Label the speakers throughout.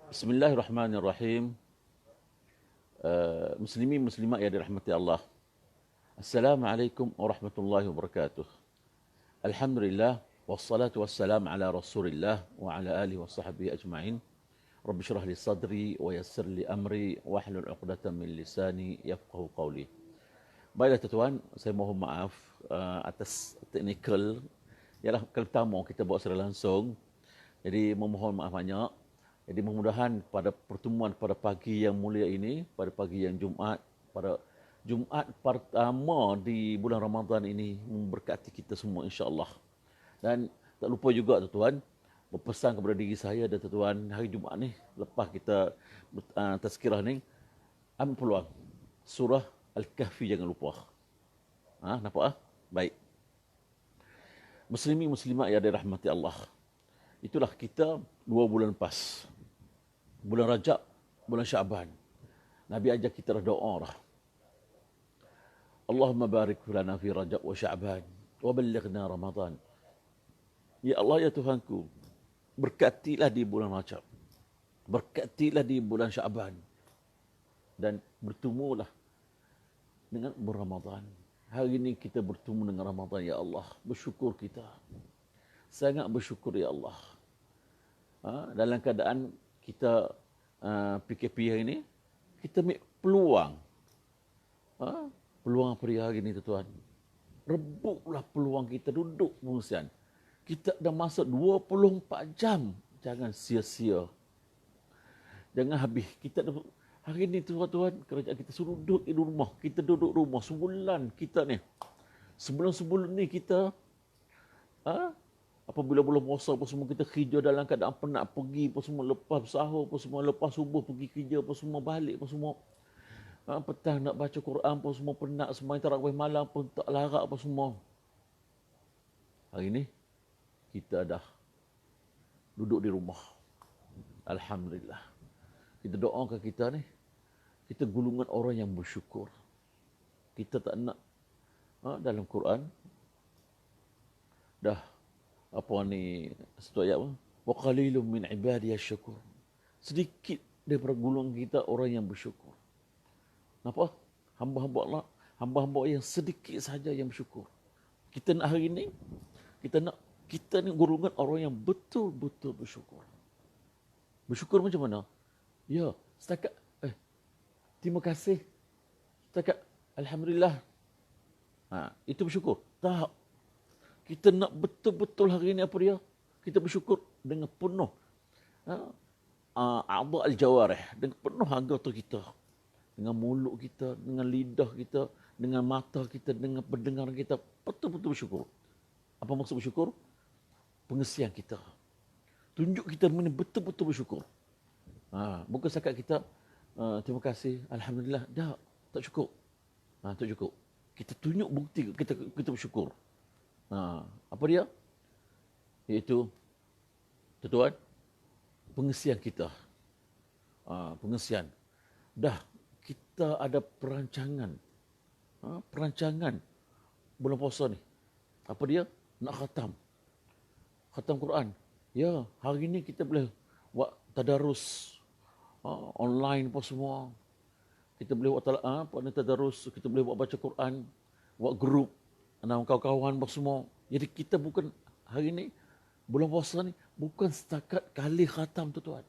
Speaker 1: Bismillahirrahmanirrahim. Muslimin muslimat yang dirahmati Allah. Assalamualaikum warahmatullahi wabarakatuh. Alhamdulillah wassalatu wassalam ala Rasulillah wa ala alihi wa sahbihi ajma'in. Rabbi syrah li sadri wa yassir li amri wahlul 'uqdatam min lisani yafqahu qawli. Baiklah tuan, saya mohon maaf atas teknikal. Ialah kali pertama kita buat secara langsung. Jadi memohon maaf banyak. Jadi mudah-mudahan pada pertemuan pada pagi yang mulia ini, pada pagi yang Jumaat, pada Jumaat pertama di bulan Ramadan ini memberkati kita semua insya-Allah. Dan tak lupa juga tuan, berpesan kepada diri saya dan tuan, hari Jumaat ni lepas kita tazkirah ni, ambil peluang surah Al-Kahfi jangan lupa. Nampak? Baik. Muslimin muslimat yang dirahmati Allah. Itulah kita 2 bulan lepas. Bulan Rajab, bulan Syaban. Nabi ajak kita doa lah. Allahumma barik lana fi Rajab wa Syaban wa ballighna Ramadan. Ya Allah ya Tuhanku, berkatilah di bulan Rajab. Berkatilah di bulan Syaban. Dan bertemulah dengan bulan Ramadan. Hari ini kita bertemu dengan Ramadan ya Allah. Bersyukur kita. Sangat bersyukur ya Allah. Dalam keadaan kita PKP hari ini, kita ambil peluang. Peluang apa dia hari ini tuan? Rebutlah peluang kita duduk pengungsian. Kita dah masuk 24 jam. Jangan sia-sia. Jangan habis. Kita dah, hari ini tuan-tuan, kerajaan kita suruh duduk di rumah. Kita duduk rumah sebulan kita ni. Sebelum-sebelum ni kita apabila bulan puasa apa semua kita kerja dalam keadaan penat pergi apa semua, lepas sahur apa semua, lepas subuh pergi kerja apa semua, balik apa semua. Petang nak baca Quran apa semua penat, semua tarawih malam pun tak larat apa semua. Hari ni kita dah duduk di rumah. Alhamdulillah. Kita doakan kita ni, kita golongan orang yang bersyukur. Kita tak nak dalam Quran dah apa ni satu ayat apa? Wa qalilun min ibadiyasy syakur. Sedikit daripada golongan kita orang yang bersyukur. Kenapa? Hamba-hamba Allah, hamba-hamba yang sedikit saja yang bersyukur. Kita nak hari ini, kita ni golongan orang yang betul-betul bersyukur. Bersyukur macam mana? Ya, setakat terima kasih. Setakat alhamdulillah. Itu bersyukur. Tak. Kita nak betul-betul hari ini apa dia? Kita bersyukur dengan penuh a'dha' al-jawarih, dengan penuh anggota kita. Dengan mulut kita, dengan lidah kita, dengan mata kita, dengan pendengaran kita. Betul-betul bersyukur. Apa maksud bersyukur? Pengesian kita. Tunjuk kita mana betul-betul bersyukur. Bukan setakat kita terima kasih, alhamdulillah. Tak cukup. Tak cukup. Kita tunjuk bukti kita bersyukur. Apa dia? Iaitu tuan, pengesian kita. Pengesian. Dah kita ada perancangan. Perancangan bulan puasa ni. Apa dia? Nak khatam. Khatam Quran. Ya, hari ni kita boleh buat tadarus online apa semua. Kita boleh buat tadarus, kita boleh buat baca Quran, buat grup dengan kawan-kawan semua. Jadi kita bukan hari ni, bulan puasa ni, bukan setakat kali khatam tuan.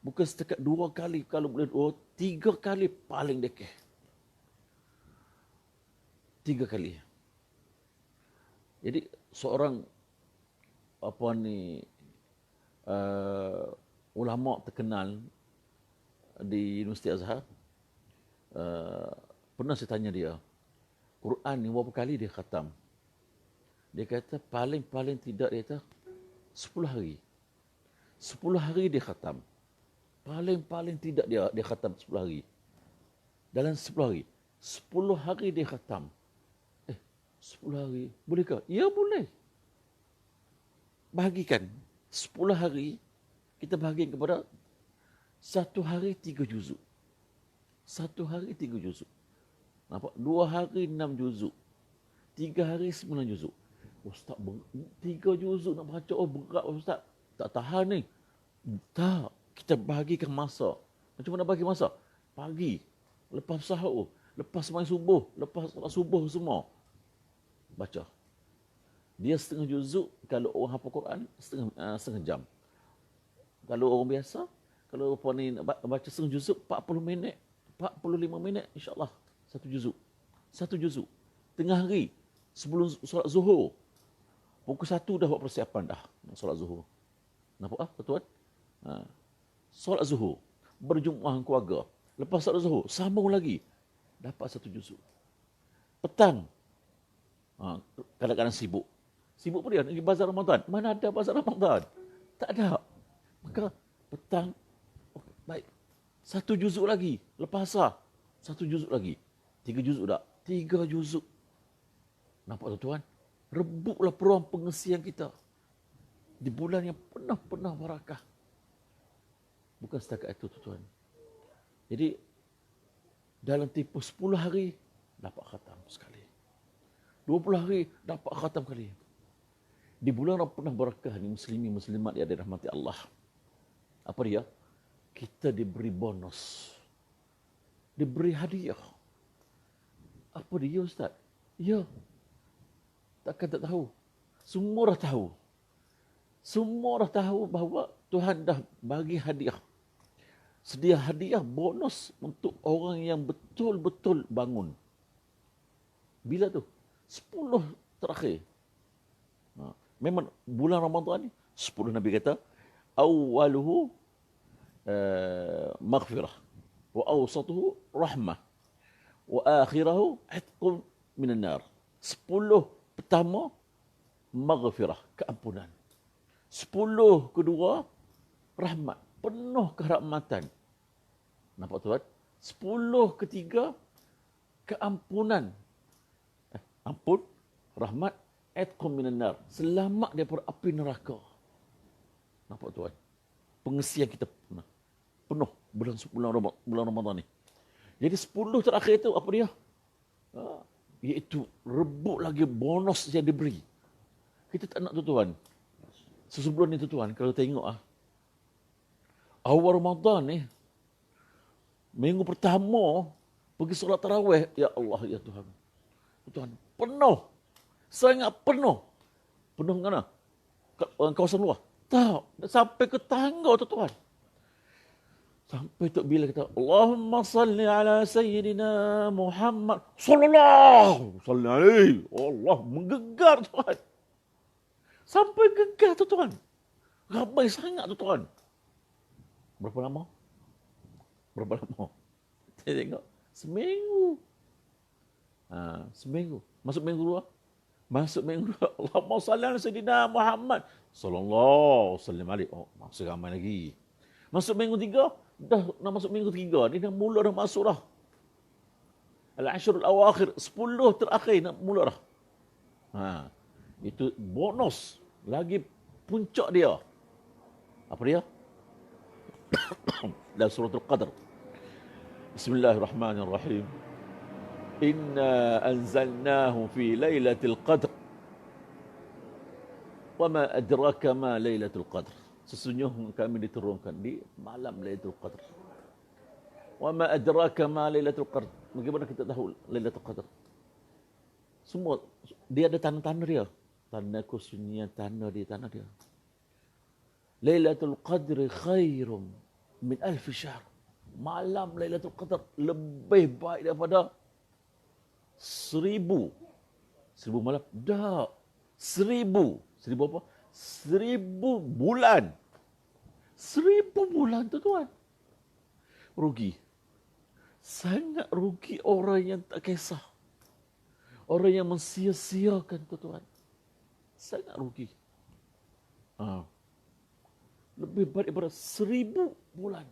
Speaker 1: Bukan setakat 2 kali, kalau boleh 3 kali paling dekeh. 3 kali. Jadi seorang ulama terkenal di Universiti Azhar, pernah saya tanya dia, Quran ni berapa kali dia khatam? Dia kata paling tidak dia kata 10 hari. 10 hari dia khatam. Paling tidak dia khatam 10 hari. Dalam 10 hari. 10 hari dia khatam. 10 hari. Bolehkah? Ya boleh. Bahagikan. 10 hari kita bahagikan kepada 1 hari 3 juzuk. 1 hari 3 juzuk. Nampak? 2 hari 6 juzuk. 3 hari 9 juzuk. Ustaz, 3 juzuk nak baca, berat Ustaz. Tak tahan ni. Tak. kita bagikan masa. Macam mana bagi masa? Pagi, lepas sahur, lepas sembahyang subuh, lepas solat subuh semua. Baca. Dia setengah juzuk, kalau orang hafal Quran, setengah jam. Kalau orang biasa, kalau puan ni baca setengah juzuk, 40 minit, 45 minit, insyaAllah, satu juzuk. Satu juzuk. Tengah hari, sebelum solat zuhur, pukul 1 dah buat persiapan dah, nak solat zuhur. Nampak tuan-tuan? Solat zuhur, berjumpa dengan keluarga. Lepas solat zuhur, sambung lagi, dapat satu juzuk. Petang, kadang-kadang sibuk. Sibuk pun dia, pergi bazar Ramadan. Mana ada bazar Ramadan? Tak ada. Maka petang, baik. Satu juzuk lagi. Lepas asar, satu juzuk lagi. 3 juzuk tak? 3 juzuk. Nampak tuan-tuan? Rebuklah peluang pengesian kita. Di bulan yang penuh-penuh barakah. Bukan setakat itu tuan-tuan. Jadi, dalam tempoh 10 hari, dapat khatam sekali. 20 hari, dapat khatam kali. Di bulan yang penuh barakah ni, muslimin-muslimat yang dirahmati Allah. Apa dia? Kita diberi bonus. Diberi hadiah. Apa dia Ustaz? Ya. Takkan tak tahu. Semua dah tahu. Semua dah tahu bahawa Tuhan dah bagi hadiah. Sedia hadiah bonus untuk orang yang betul-betul bangun. Bila tu? 10 terakhir. Memang bulan Ramadan ni, 10 Nabi kata, awaluhu maghfirah, wa awsatuhu rahmah, wa akhirahu itqun minan nar. 10 pertama, maghfirah, keampunan. 10 kedua, rahmat, penuh kerahmatan. Nampak tuan? 10 ketiga, keampunan. Ampun, rahmat, itqun minan nar, selamat daripada api neraka. Nampak tuan? Pengesian kita penuh bulan Ramadan ni. Jadi 10 terakhir itu apa dia? Iaitu rebut lagi bonus yang diberi. Kita tak nak tuan. Sebelum ni tuan, kalau tengok awal Ramadan ni, minggu pertama pergi solat tarawih, ya Allah ya Tuhan. Tuhan, penuh. Sangat penuh. Penuh mana? Kawasan luar. Tak. Sampai ke tangga tuan. Sampai Tok Bilal kata, Allahumma salli ala Sayyidina Muhammad sallallahu alaihi. Allah menggegar tuan. Sampai gegar tuan. Ramai sangat tuan. Berapa lama? Saya tengok. Seminggu. Seminggu. Masuk minggu dua. Allahumma salli ala Sayyidina Muhammad sallallahu alaihi. Oh, masih ramai lagi. Masuk minggu 3, dah nak masuk minggu 3 ni dah mula dah masuk dah. Al-Ashrul Awakhir, 10 terakhir nak mula dah. Itu bonus. Lagi puncak dia. Apa dia? Dalam surah Al-Qadr. Bismillahirrahmanirrahim. Inna anzalnahu fi lailatul qadr. Wa ma adraka ma lailatul qadr. Sesungguhnya kami diturunkan di malam Lailatul Qadr. Wa ma adraka ma Lailatul Qadr. Bagaimana kita tahu Lailatul Qadr? Semua dia ada tanda-tanda dia. Tanda kesunyian tanda dia. Lailatul Qadr khairum min alf syahr. Malam Lailatul Qadr lebih baik daripada 1000 malam. Dah. 1000 apa? 1000 bulan. 1000 bulan tuan. Rugi. Sangat rugi orang yang tak kisah. Orang yang mensia-siakan tuan. Sangat rugi. Lebih baik daripada 1000 bulan.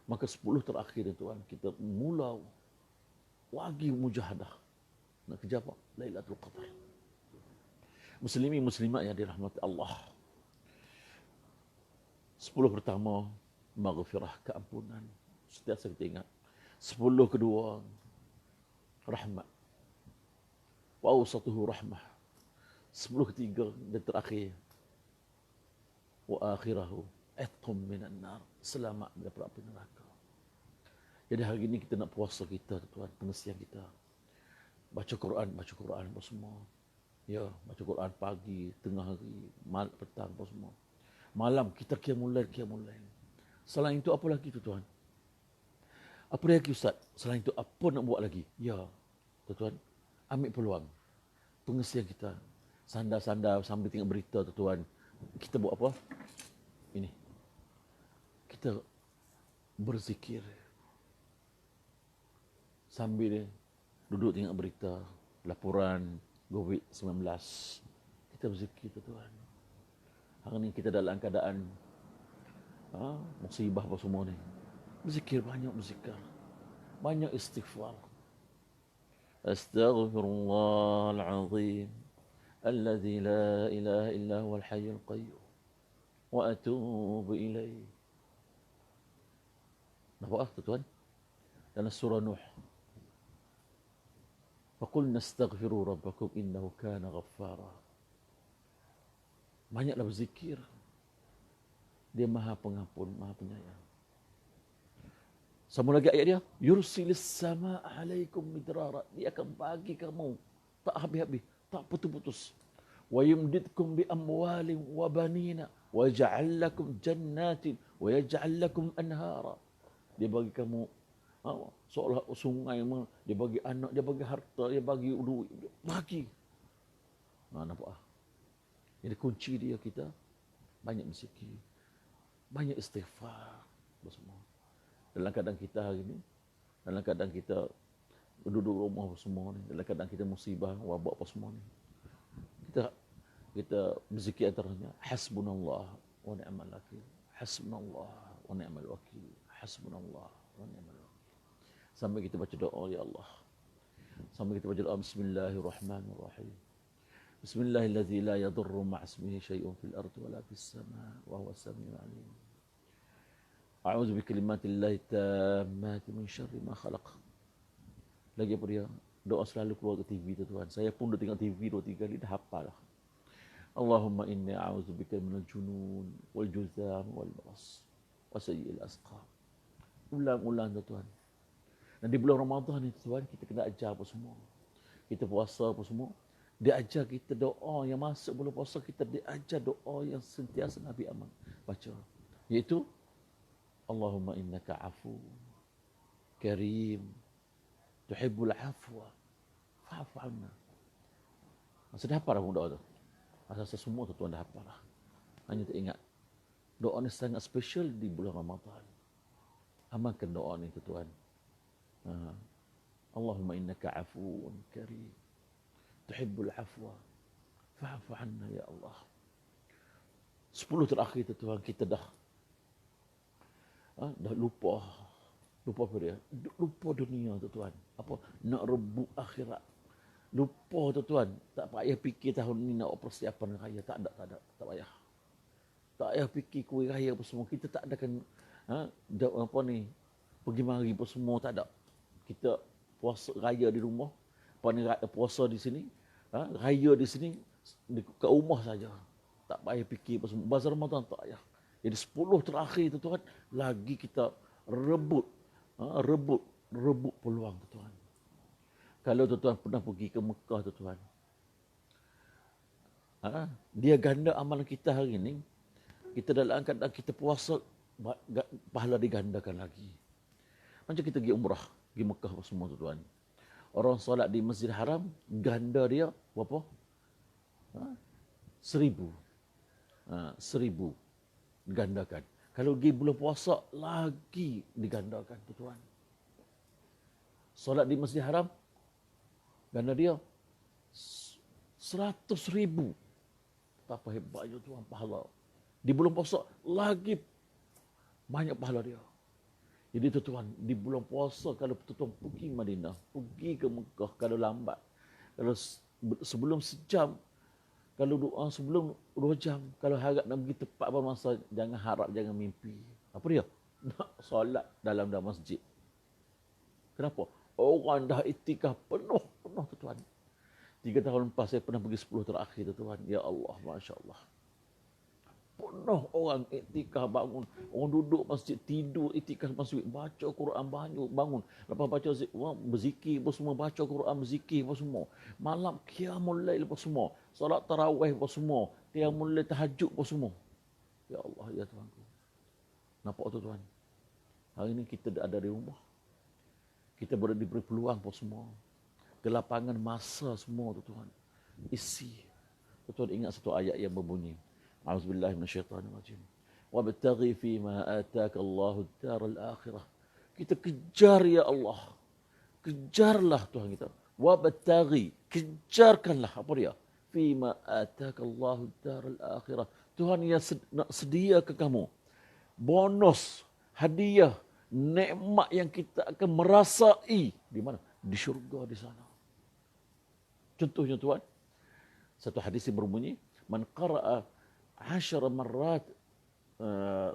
Speaker 1: Maka 10 terakhir tuan, kita mula lagi mujahadah. Nak kerja apa? Lailatul Qadar. Muslimin muslimat yang dirahmati Allah. 10 pertama, maghfirah, keampunan. Setiap kita ingat. 10 kedua, rahmat. Wa awsatuhu rahmah. 10 ketiga dan terakhir. Wa akhirahu Atqum minan nar. Selamat daripada api neraka. Jadi hari ini kita nak puasa kita, tuan, pengesian kita. Baca Quran apa semua. Ya, baca Quran pagi, tengah hari, petang apa semua. Malam kita qiyamul lail. Selain itu apa lagi tu, tuan? Apa lagi, Ustaz? Selain itu apa nak buat lagi? Ya, tuan, ambil peluang. Pengesian kita. Sandar-sandar sambil tengok berita, tuan. Kita buat apa? Ini. Kita berzikir. Sambil duduk tengok berita, laporan COVID-19. Kita berzikir, tuan. Hari ini kita dalam keadaan musibah apa semua ni. Berzikir, banyak berzikir. Banyak istighfar. Astaghfirullahal azim. Alladzi la ilaha illa huwal hayyul qayyum. Wa atubu ilaih. Nampak tak, tuan? Dalam surah Nuh. Faqulna astaghfiru rabbakum innahu kana ghaffara. Banyaklah berzikir. Dia Maha Pengampun, Maha Penyayang. Sama lagi ayat dia, yursilis sama alaikum midrara. Dia akan bagi kamu tak habis-habis, tak putus-putus. Wa yumdidkum bi amwalin wa banina wa yaj'al lakum jannatin wa yaj'al lakum anhara. Dia bagi kamu seolah sungai, dia bagi anak, dia bagi harta, dia bagi duit, dia bagi. Nampak? Jadi kunci dia kita banyak berzikir, banyak istighfar semua. Dalam keadaan kita hari ini, dalam keadaan kita duduk rumah semua ni, dalam keadaan kita musibah, wabak apa semua ni, kita berzikir antaranya hasbunallah wa ni'mal wakil, hasbunallah wa ni'mal wakil, hasbunallah wa ni'mal wakil. Sampai kita baca doa, ya Allah. Sampai kita baca doa, bismillahirrahmanirrahim. Bismillahirrahmanirrahim. La yadurru ma'asmihi syai'un fil ardi wa la fis sama' wa huwa as-sami'ul 'alim. A'udzu bi kalimatillahi tammati min syarri ma khalaq. Lagi apa dia? Doa selalu keluar ke TV tu, tuan. Saya pun dah tengok TV 2-3 kali dah hafal dah. Allahumma inni a'udzu bika minal junun wal juzam wal baras wa sayyi'il asqam. Ulang-ulang tu, tuan. Dan di bulan Ramadan ni, tuan, kita kena ajar apa semua. Kita puasa apa semua. Dia ajar kita doa yang masuk bulan puasa, kita diajar doa yang sentiasa Nabi aman baca. Iaitu, Allahumma innaka afu, karim, tuhibbul afwa, fa'fu anna. Masa dah hafal dah doa tu. Asal semua tu, tuan, dah hafal dah. Hanya tak ingat. Doa ni sangat special di bulan Ramadan. Amalkan doa ni, tuan. Allahumma innaka afuun karim tuhibbul afwa fa'fu anna ya Allah. 10 terakhir tu, tuan, kita dah lupa apa dia? Lupa dunia tu, tuan. Apa? Nak rebut akhirat. Lupa tu, tuan. Tak payah fikir tahun ni nak persiapan raya. Tak ada. Tak payah. Tak payah fikir kuih raya apa semua. Kita tak adakan apa ni, pergi mari apa semua, tak ada. Kita puasa raya di rumah, puasa di sini, raya di sini, kat rumah saja. Tak payah fikir apa semua. Bazar Ramadan tak payah. Jadi 10 terakhir tu, tuan, lagi kita rebut peluang tu, tuan. Kalau tuan pernah pergi ke Mekah tu, tuan, dia ganda amalan kita hari ini. Kita dalam keadaan kita puasa, pahala digandakan lagi. Macam kita pergi umrah, pergi Mekah semua tu, tuan. Orang solat di Masjid Haram, ganda dia berapa? 1,000. 1,000 digandakan. Kalau pergi bulan puasa, lagi digandakan, tuan. Solat di Masjid Haram, ganda dia 100,000. Betapa hebatnya, tuan, pahala. Di bulan puasa, lagi banyak pahala dia. Jadi, tuan, di bulan puasa, kalau tuan pergi Madinah, pergi ke Mekah, kalau lambat, kalau sebelum sejam, kalau doa sebelum 2 jam, kalau harap nak pergi tepat pada masa, jangan harap, jangan mimpi. Apa dia? Nak solat dalam masjid. Kenapa? Orang dah itikaf penuh, tuan. 3 tahun lepas saya pernah pergi 10 terakhir, tuan. Ya Allah, Masya Allah. Penuh orang iktikaf bangun. Orang duduk masjid, tidur iktikaf masjid, baca Quran bangun. Lepas baca berzikir apa semua, baca Quran berzikir apa semua. Malam qiyamul lail apa semua. Salat tarawih apa semua. Qiyamul lail tahajud apa semua. Ya Allah, ya Tuhanku. Nampak tu Tuhan? Hari ini kita ada di rumah. Kita boleh diberi peluang apa semua. Kelapangan masa semua tu Tuhan. Isi. Tuhan ingat satu ayat yang berbunyi. A'udzubillahi minasyaitanirrajim. Wabtaghi fima ataka Allahu ad-daral akhirah. Kita kejar ya Allah. Kejarlah Tuhan kita. Wabtaghi, kejarkanlah apa dia? Fima ataka Allahu ad-daral akhirah. Tuhan yang nak sedia ke kamu bonus, hadiah, nikmat yang kita akan merasai di mana? Di syurga di sana. Contohnya Tuhan, satu hadis yang berbunyi, man qara'a 10 marrat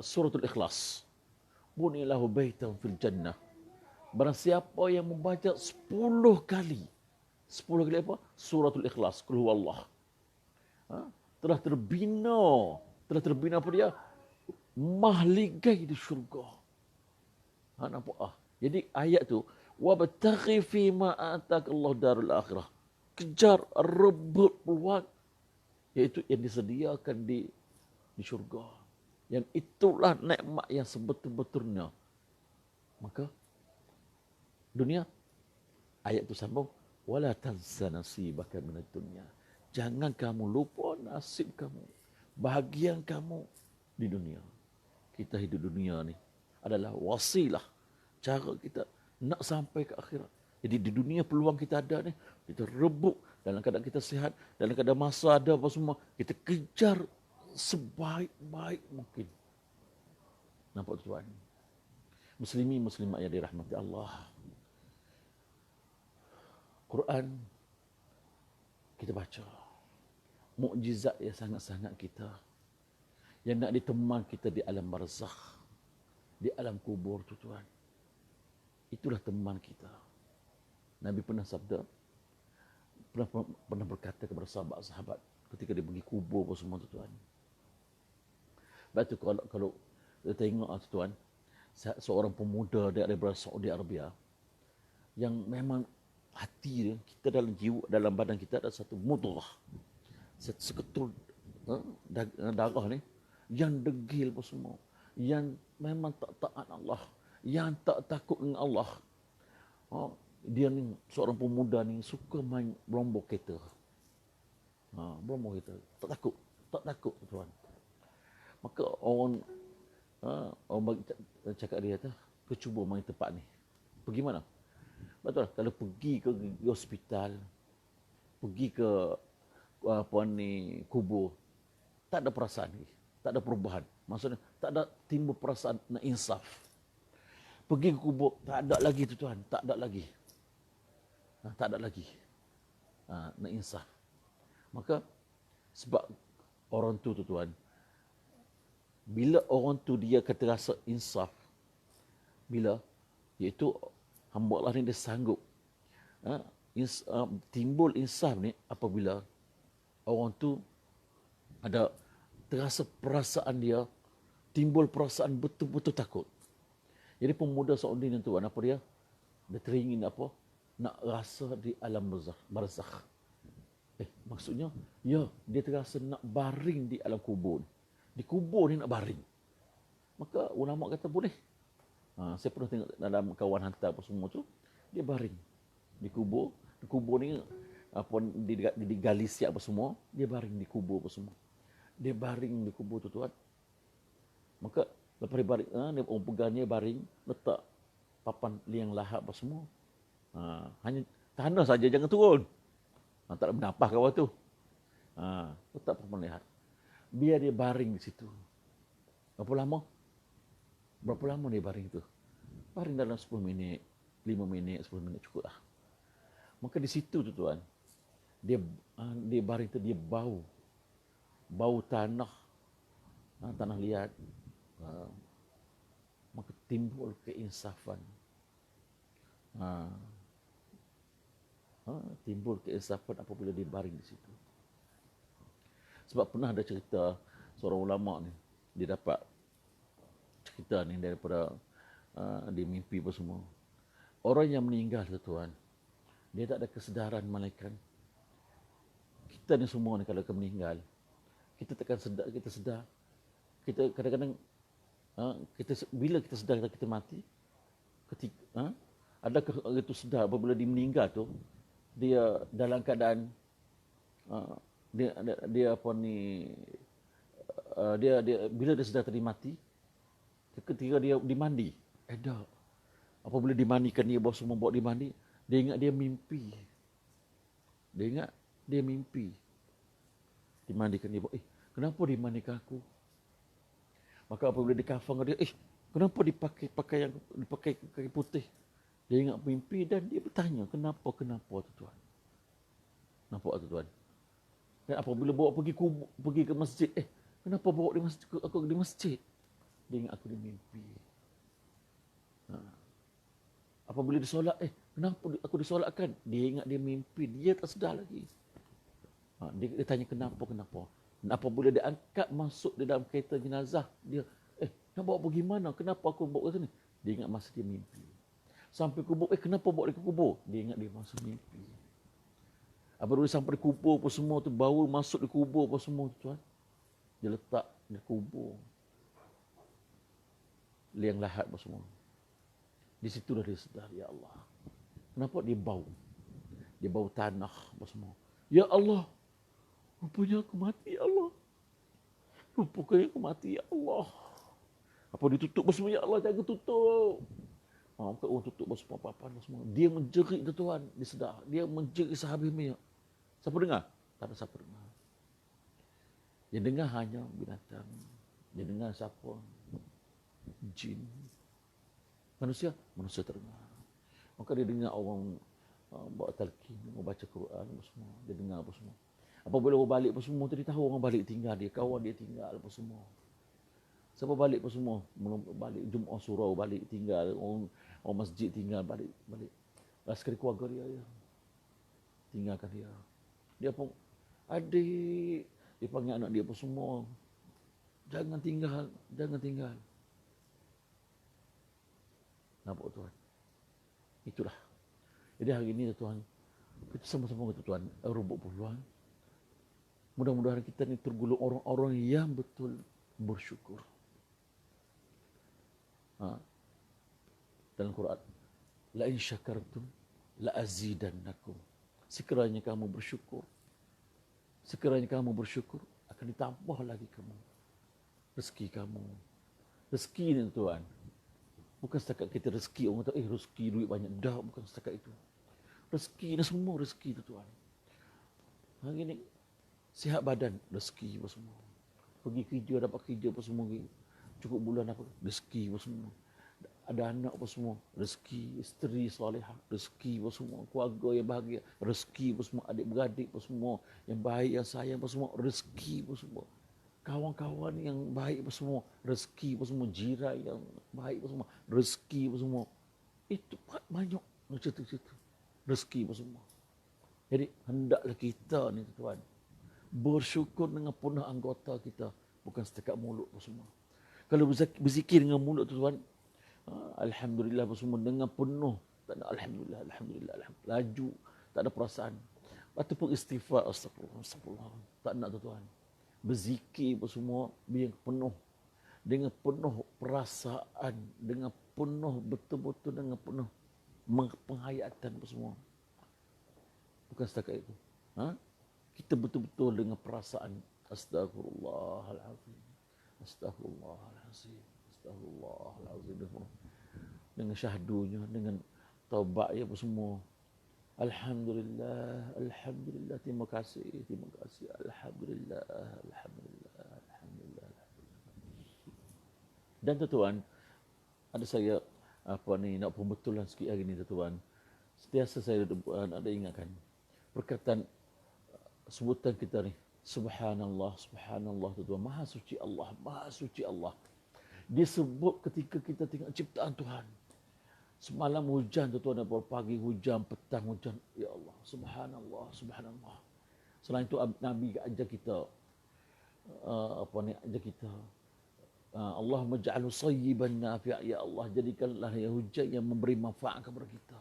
Speaker 1: suratul ikhlas buni lahu baitan fil jannah. Barang siapa yang membaca 10 kali apa? Suratul ikhlas, qul huwallah. Telah terbina apa dia? Mahligai di syurga. Nampak? Jadi ayat tu, wabtaghi fima ataka Allah darul akhirah. Kejar, rebut peluang, iaitu yang disediakan di syurga. Yang itulah nikmat yang sebetul-betulnya. Maka dunia, ayat itu sambung, wala tansa nasibaka minad dunya. Jangan kamu lupa nasib kamu, bahagian kamu di dunia. Kita hidup dunia ni adalah wasilah, cara kita nak sampai ke akhirat. Jadi di dunia peluang kita ada ni, kita rebut dalam keadaan kita sihat, dalam keadaan masa ada apa semua, kita kejar sebaik-baik mungkin. Nampak tuan? Muslimin muslimat yang dirahmati Allah. Quran kita baca. Mukjizat yang sangat-sangat kita. Yang nak diteman kita di alam barzakh. Di alam kubur tu Tuhan. Itulah teman kita. Nabi pernah sabda, pernah berkata kepada sahabat-sahabat ketika dia pergi kubur apa semua tu Tuhan. Lepas tu kalau kita tengok tu Tuhan, seorang pemuda daripada Saudi Arabia yang memang hati dia, kita dalam jiwa, dalam badan kita ada satu mudrah, seketul darah ni yang degil apa semua, yang memang tak taat Allah, yang tak takut dengan Allah. Dia ni seorang pemuda ni suka main berombok kereta. Berombok kereta. Tak takut Tuhan. Maka orang cakap dia kata, kau cuba main tempat ni. Pergi mana? Betul, kalau pergi ke hospital, pergi ke kubur, tak ada perasaan lagi, tak ada perubahan. Maksudnya tak ada timbul perasaan nak insaf. Pergi ke kubur, tak ada lagi tu Tuhan, tak ada lagi. Tak ada lagi nak insaf. Maka sebab orang tu Tuhan, bila orang tu dia kata rasa insaf, bila iaitu hamba Allah ni dia sanggup timbul insaf ni apabila orang tu ada terasa perasaan dia, timbul perasaan betul-betul takut. Jadi pemuda Saudi ni Tuhan, apa dia? Dia teringin apa? Nak rasa di alam barzakh. Maksudnya, ya, dia terasa nak baring di alam kubur. Di kubur ni nak baring. Maka ulama kata boleh. Saya pernah tengok dalam kawan hantar apa semua tu, dia baring di kubur. Di kubur ni apa digali siap apa semua, dia baring di kubur apa semua. Dia baring di kubur tu Tuhan. Maka lepas dia baring, dia orang pegangnya baring, letak papan liang lahat apa semua. Hanya tanah saja, jangan turun. Tak ada bernafas kat bawah tu. Letak papan lihat. Biar dia baring di situ. Berapa lama? Berapa lama dia baring tu? Baring dalam 10 minit, 5 minit, 10 minit cukup lah. Maka di situ tu Tuhan, dia baring tu, dia bau tanah, tanah liat. Maka timbul keinsafan. Timbul keinsafan apabila dia baring di situ. Sebab pernah ada cerita seorang ulama ni, dia dapat cerita ni daripada dia mimpi apa semua. Orang yang meninggal tuan, dia tak ada kesedaran malaikat. Kita ni semua ni kalau meninggal, kita takkan sedar, kita sedar. Kita kadang-kadang bila kita sedar kita mati, ketika adakah orang itu sedar apabila dia meninggal tu, dia dalam keadaan dia apa ni, dia bila dia sedar tadi mati, ketika dia dimandi, tak. Apabila dimandikan dia bawa semua bawa dimandi, dia ingat dia mimpi. Dia ingat dia mimpi. Dimandikan dia bawa, kenapa dimandikan aku? Maka apabila dikafan dia, kenapa dipakai kaki putih? Dia ingat mimpi dan dia bertanya, kenapa tu tuan? Nampak tu tuan? Dan apabila bawa pergi ke masjid, kenapa bawa aku di masjid? Dia ingat aku di mimpi. Apabila disolat, kenapa aku disolatkan? Dia ingat dia mimpi, dia tak sedar lagi. Dia tanya kenapa. Dan apabila dia angkat masuk di dalam kereta jenazah, dia, nak bawa pergi mana? Kenapa aku bawa ke sini? Dia ingat masa dia mimpi. Sampai kubur, kenapa bawa dia ke kubur? Dia ingat dia masa mimpi. Apabila sampai di kubur apa semua tu, bawa masuk di kubur apa semua tu tuan, dia letak di kubur. Liang lahat apa semua. Di situ dah dia sedar, ya Allah. Kenapa dia bau? Dia bau tanah apa semua. Ya Allah, rupanya aku mati, ya Allah. Rupanya aku mati, ya Allah. Apa ditutup apa semua, ya Allah, jaga tutup. Bukan orang tutup apa semua, apa-apa semua. Dia menjerit tu tuan, dia sedar. Dia menjerit sehabis minyak. Siapa dengar? Tak ada siapa dengar. Yang dengar hanya binatang. Dia dengar siapa? Jin. Manusia terdengar. Maka dia dengar orang bawa talqin, baca Quran apa semua. Dia dengar apa semua. Apabila orang balik apa semua, dia tahu orang balik tinggal dia, kawan dia tinggal apa semua. Siapa balik apa semua? Balik Jumaat surau balik tinggal, orang masjid tinggal balik. Sekali keluarga dia ya. Tinggalkan dia. Dia pun adik, dia panggil anak dia apa semua. Jangan tinggal. Nampak tuan? Itulah. Jadi hari ini tuan, kita sama-sama kata tuan, rubuk peluang. Mudah-mudahan kita ni tergolong orang-orang yang betul bersyukur. Dalam Quran, la in syakartum la azidannakum. Sekiranya kamu bersyukur, akan ditambah lagi kamu rezeki kamu. Rezeki ni tuan, bukan setakat kita rezeki orang kata rezeki duit banyak, dah, bukan setakat itu. Rezeki ni semua rezeki tu tuan. Hari ni sihat badan, rezeki apa semua. Pergi kerja dapat kerja apa semua, cukup bulan apa, rezeki apa semua. Ada anak apa semua, rezeki, isteri solehah, rezeki apa semua, keluarga yang bahagia, rezeki apa semua, adik-beradik apa semua, yang baik, yang sayang apa semua, rezeki apa semua. Kawan-kawan yang baik apa semua, rezeki apa semua, jiran yang baik apa semua, rezeki apa semua. Itu banyak cerita-cerita. Rezeki apa semua. Jadi hendaklah kita ni tuan, bersyukur dengan penuh anggota kita, bukan setakat mulut apa semua. Kalau berzikir dengan mulut tuan, alhamdulillah apa semua dengan penuh, tak ada alhamdulillah, laju, tak ada perasaan. Ataupun istighfar, astagfirullah, tak nak tuan. Berzikir apa semua dengan penuh perasaan, dengan penuh betul-betul, dengan penuh penghayatan apa semua. Bukan setakat itu. Kita betul-betul dengan perasaan astagfirullahalazim, dengan syahdunya, dengan taubatnya apa semua. Alhamdulillah, terima kasih, alhamdulillah. Dan tuan, ada saya nak pembetulan sikit hari ni tuan. Setiasa saya ada ingatkan perkataan sebutan kita ni, subhanallah tuan, maha suci Allah. Dia sebut ketika kita tengok ciptaan Tuhan. Semalam hujan tuan, pagi hujan, petang hujan. Ya Allah, subhanallah. Selain itu Nabi ajar kita apa ni aja kita. Allahumma ja'alhu sayyiban nafi'a, ya Allah jadikanlah ya hujan yang memberi manfaat kepada kita.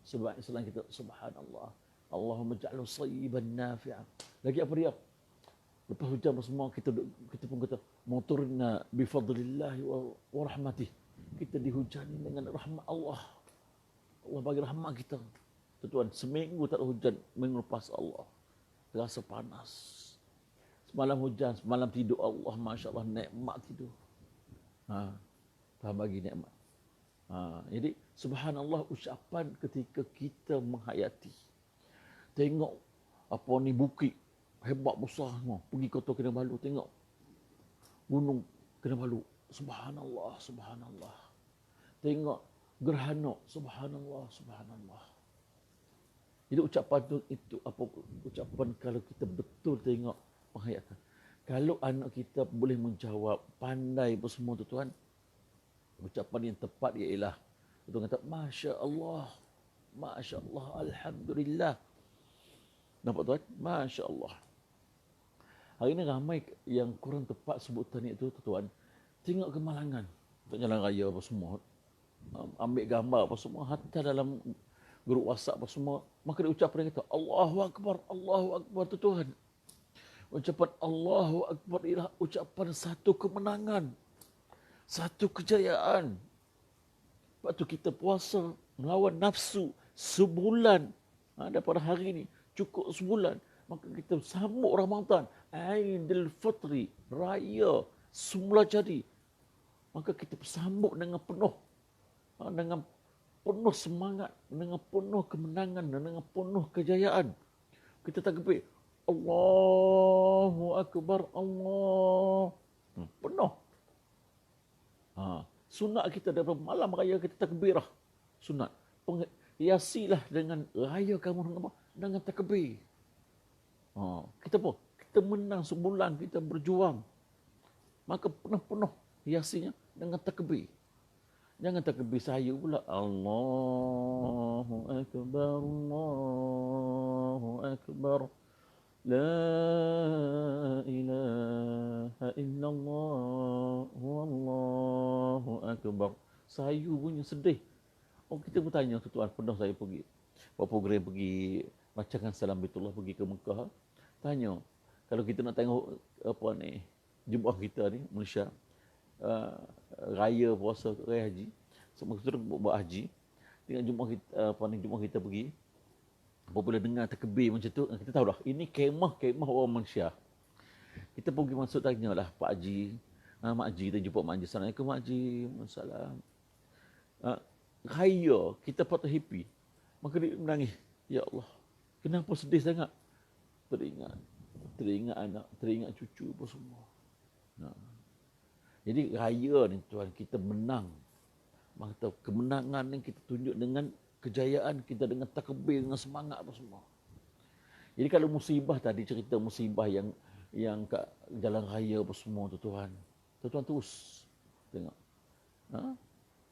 Speaker 1: Sebab selain kita subhanallah, Allahumma ja'alhu sayyiban nafi'a. Lagi apa dia? Lepas hujan semua kita pun kata muturna bi fadlillah wa rahmatih. Kita dihujani dengan rahmat Allah. Allah bagi rahmat kita. Tuan, seminggu tak ada hujan, minggu lepas Allah terasa panas. Semalam hujan, semalam tidur Allah, masya-Allah nikmat tidur. Tuhan bagi nikmat. Jadi subhanallah ucapan ketika kita menghayati. Tengok apa ni bukit hebat besar semua. Pergi Kota Kinabalu tengok gunung Kinabalu. Subhanallah, subhanallah. Tengok gerhana, subhanallah, subhanallah. Jadi ucapan itu apa ucapan kalau kita betul tengok penghayatan. Kalau anak kita boleh menjawab pandai apa semua tu tuan, ucapan yang tepat ialah tuan kata masya-Allah, masya-Allah, alhamdulillah. Nampak tuan? Masya-Allah. Hari ini ramai yang kurang tepat sebutan itu tuan. Tengok kemalangan, tak jalan raya apa semua. Ambil gambar apa semua, hatta dalam grup WhatsApp apa semua, maka dia ucapan kata Allahu Akbar tu Tuhan. Ucapan Allahu Akbar ialah ucapan satu kemenangan, satu kejayaan. Sebab tu kita puasa melawan nafsu sebulan. Daripada hari ini cukup sebulan, maka kita sambut Ramadan, Aidil Fitri, raya semula jadi. Maka kita sambut dengan penuh semangat, dengan penuh kemenangan dan dengan penuh kejayaan. Kita takbir, Allahu Akbar, Allah. Penuh. Sunat kita daripada malam raya kita takbirah. Sunat. Hiasilah dengan raya kamu dengan apa? Dengan takbir. Kita apa? Kita menang sebulan, kita berjuang. Maka penuh-penuh hiasinya dengan takbir. Jangan takbir saya pula. Allahu Akbar, Allahu Akbar. La ilaha illallah, wallahu akbar. Sayu punya sedih. Kita bertanya tuan, pernah saya pergi buat program, pergi bacakan salam Baitullah, pergi ke Mekah. Tanya, kalau kita nak tengok apa ni, jemaah kita ni Malaysia, raya puasa raya haji, semua kita buat haji, tengok jemaah kita pergi. Apabila dengar takbir macam tu, kita tahu dah ini kemah orang Malaysia. Kita pergi masuk tanyalah Pak Haji, Mak Haji, kita jumpa Mak Haji. Assalamualaikum Mak Haji. Waalaikumsalam. Raya kita patut happy. Maka dia menangis. Ya Allah, kenapa sedih sangat? Teringat anak, teringat cucu apa semua. Jadi raya ni tuan, kita menang. Maka kemenangan ni kita tunjuk dengan kejayaan kita, dengan takbir, dengan semangat apa semua. Jadi kalau musibah tadi, cerita musibah yang kat jalan raya apa semua tu tuan. Tuan terus tengok.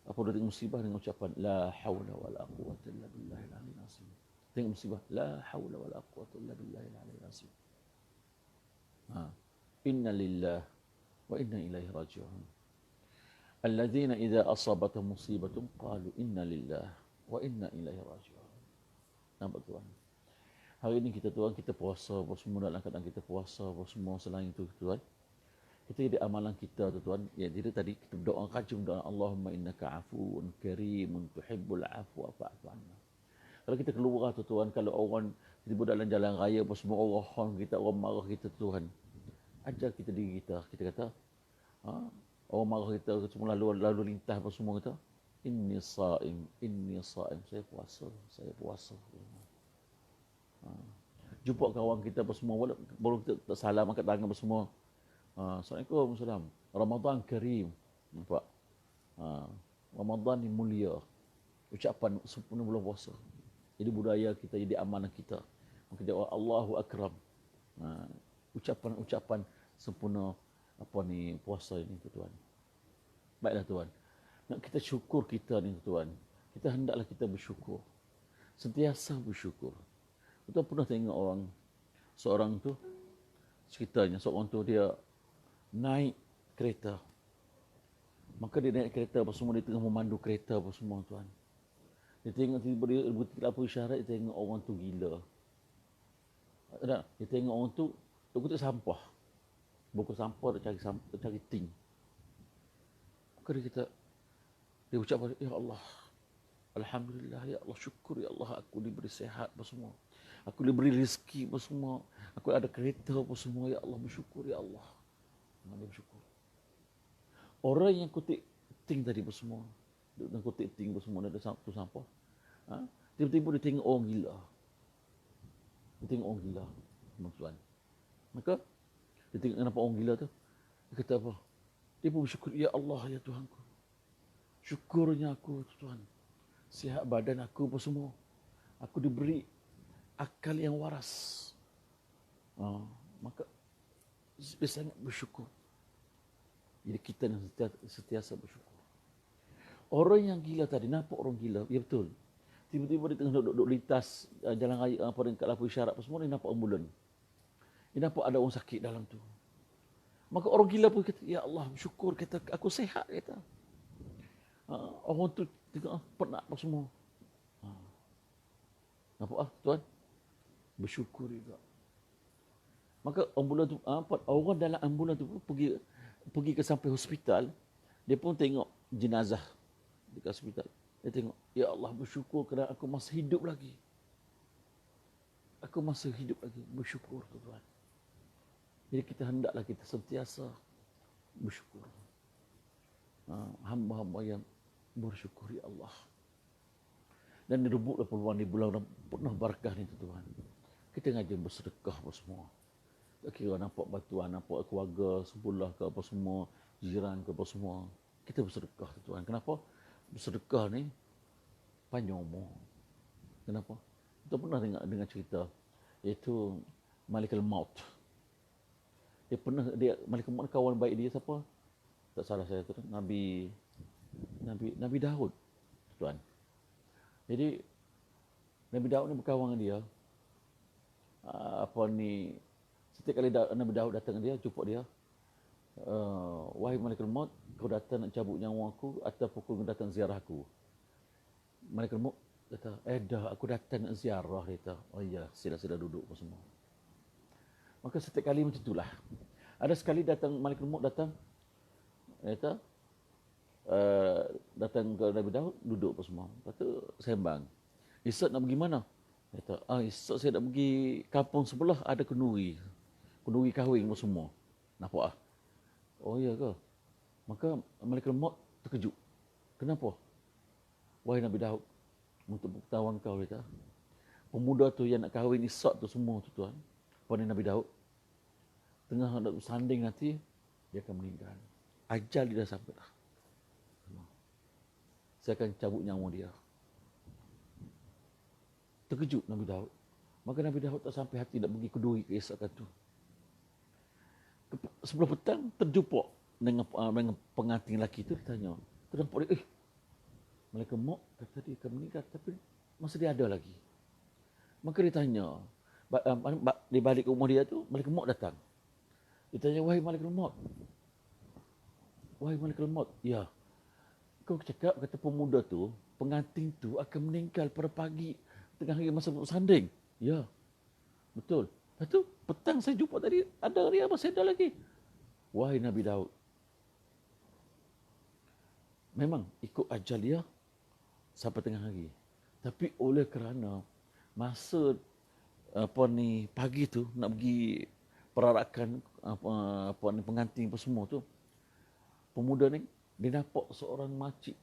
Speaker 1: Apa dia tengok musibah dengan ucapan la haula wala quwwata illa billahil aliyyil azim. Tengok musibah la haula wala quwwata illa billahil aliyyil azim. Inna lillahi wa inna ilaihi raji'un. Alladzina idza asabatuhum musibatun qalu inna lillahi wa inna ilaihi raji'un. Nampak tuan? Hari ini kita tuan, kita puasa apa semua, dalam keadaan kita puasa apa semua, selain itu tuan, kita jadi amalan kita tu tuan. Ya, jadi tadi kita berdoa kajung doa Allahumma innaka afuun karimun tuhibbul afwa fa'fu anna. Kalau kita keluar tu tuan, kalau orang tiba dalam jalan raya apa semua, orang kita, orang marah kita tuan, ajar kita diri kita, kita kata orang marah kita semua lalu lintas apa semua, kata inni saim, saya puasa. Jumpa kawan kita apa semua, baru kita tak salam, angkat tangan apa semua. Assalamualaikum, salam. Ramadan Karim. Nampak? Ramadan ni mulia. Ucapan sempurna bulan puasa. Jadi budaya kita, jadi amanah kita. Maka jawab Allahu Akram. Ucapan sempurna apa ni puasa ini tuan. Baiklah tuan. Nak kita syukur kita ni tuan. Kita hendaklah kita bersyukur. Sentiasa bersyukur. Tuan pernah tengok seorang tu ceritanya seorang tu dia naik kereta. Maka dia naik kereta apa semua, dia tengah memandu kereta apa semua tuan. Dia tengok tiba-tiba dia berhenti lampu isyarat, dia tengok orang tu gila. Tak, dia tengok orang tu kutip sampah. Bungkus sampah, dia cari ting. Maka dia kata, dia ucap, ya Allah, Alhamdulillah, ya Allah, syukur ya Allah, aku diberi sihat apa semua. Aku diberi rezeki apa semua. Aku ada kereta apa semua, ya Allah, bersyukur ya Allah. Dia bersyukur. Orang yang kutip ting tadi apa semua, dan kutip ting apa semua, ada tu sampah. Tiba-tiba dia tengok orang gila. Dia tengok orang gila, tuan. Maka, dia tengok kenapa orang gila tu. Dia kata apa? Dia pun bersyukur, ya Allah, ya Tuhanku. Syukurnya aku, Tuhan. Sihat badan aku apa semua. Aku diberi akal yang waras. Maka, dia sangat bersyukur. Jadi kita yang sentiasa bersyukur. Orang yang gila tadi, nampak orang gila, ya betul. Tiba-tiba dia tengah duduk lintas jalan raya dekat lampu isyarat apa semua, dia nampak ambulan. Dia nampak ada orang sakit dalam tu. Maka orang gila pun kata, ya Allah, bersyukur, kata aku sihat, kata. Orang tu tengok penat apa semua. Nampak tuan? Bersyukur juga. Maka ambulan tu, orang dalam ambulan tu pergi ke sampai hospital, dia pun tengok jenazah dekat hospital. Dia tengok, ya Allah, bersyukur kerana aku masih hidup lagi. Aku masih hidup lagi, bersyukur Tuhan. Jadi kita hendaklah kita sentiasa bersyukur. Hamba-hamba yang bersyukur, ya Allah. Dan direbutlah peluang di bulan penuh barakah ni Tuhan. Kita ngaji bersedekah apa semua. Tak kira nampak bantuan, nampak keluarga sebelah ke apa semua, jiran ke apa semua. Kita bersedekah Tuhan. Kenapa? Bersedekah ni panjang umur. Kenapa? Kita pernah dengar cerita, iaitu Malikul Maut. Malikul Maut kawan baik dia siapa? Tak salah saya tu, Nabi Daud, Tuan. Jadi Nabi Daud ni berkawan dengan dia. Setiap kali Nabi Daud datang dia, jumpa dia, wahai Malikul Maut, kau datang nak cabut nyawa aku ataupun kau datang ziarah aku? Malikul Maut kata, dah aku datang nak ziarah, dia kata. Oh iya, sila duduk apa semua. Maka setiap kali macam itulah. Ada sekali Malikul Maut datang, dia kata, datang ke Nabi Daud, duduk apa semua. Lepas tu sembang. Esok nak pergi mana? Dia kata, esok saya nak pergi kampung sebelah, ada kenduri kahwin apa semua. Nampak? Oh iya ke? Maka Malikul Maut terkejut. Kenapa? Wahai Nabi Daud, untuk pengetahuan kau, dia kata, pemuda tu yang nak kahwin esok tu semua tu Tuan, pada Nabi Daud, tengah nak sanding nanti, dia akan meninggal. Ajal dia dah sampai dah. Saya akan cabut nyawa dia. Terkejut Nabi Daud. Maka Nabi Daud tak sampai hati nak pergi kenduri keesokan tu. Sebelah petang terjumpa dengan pengantin lelaki tu, dia tanya. Ternampak dia, Malikul Maut kata dia akan meninggal, tapi masa dia ada lagi. Maka dia tanya, di balik rumah dia tu, Malikul Maut datang. Dia tanya, wahai Malikul Maut. Wahai Malikul Maut, ya. Kau cakap, kata pemuda tu, pengantin tu akan meninggal pada pagi, tengah hari masa bersanding. Ya, betul. Lepas tu, petang saya jumpa tadi, ada dia, masih ada lagi. Wahai Nabi Daud, memang ikut ajal dia sampai tengah hari. Tapi oleh kerana masa pagi tu nak pergi perarakan pengantin apa semua tu, pemuda ni dia nampak seorang makcik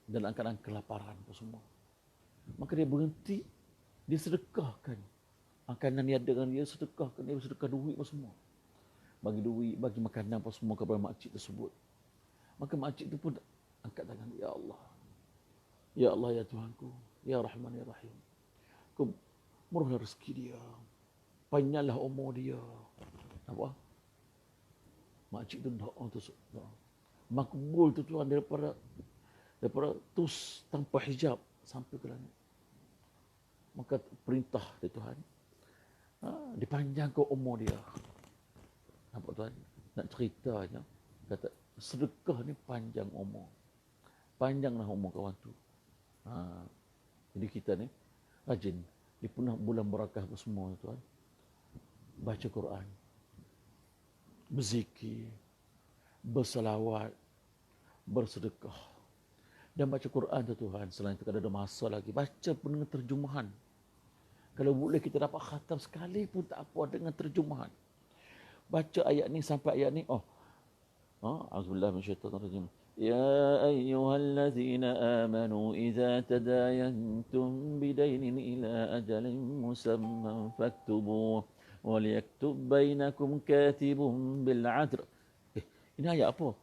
Speaker 1: dalam keadaan kelaparan apa semua. Maka dia berhenti, dia sedekahkan makanan yang ada dengan dia, sedekah duit apa semua. Bagi duit, bagi makanan apa semua kepada makcik tersebut. Maka makcik tu pun angkat tangan, ya Allah. Ya Allah, ya Tuhanku, ya Rahman, ya Rahim. Kau murahlah rezeki dia. Panjanglah umur dia. Apa? Makcik tu doa tu. Makbul tu Tuhan daripada tus tanpa hijab sampai ke langit. Maka perintah dari Tuhan, dipanjangkan umur dia. Nampak tuan? Nak ceritanya, kata sedekah ni panjang umur. Panjanglah umur kawan tu. Ha. Jadi kita ni rajin. Di bulan barakah apa semua tuan. Baca Quran. Berzikir. Bersalawat. Bersedekah. Dan baca Quran tu Tuhan. Selain itu kalau ada masa lagi. Baca pun dengan terjemahan. Kalau boleh kita dapat khatam sekali pun tak apa dengan terjemahan. Baca ayat ni sampai ayat ni. A'udzubillah minasyaitonirrajim. Ya ayyuhallazina amanu idza tadayantum bidainin ila ajalin musamman faktubuh wa liyaktub bainakum katibun bil 'adl. Ini ayat apa?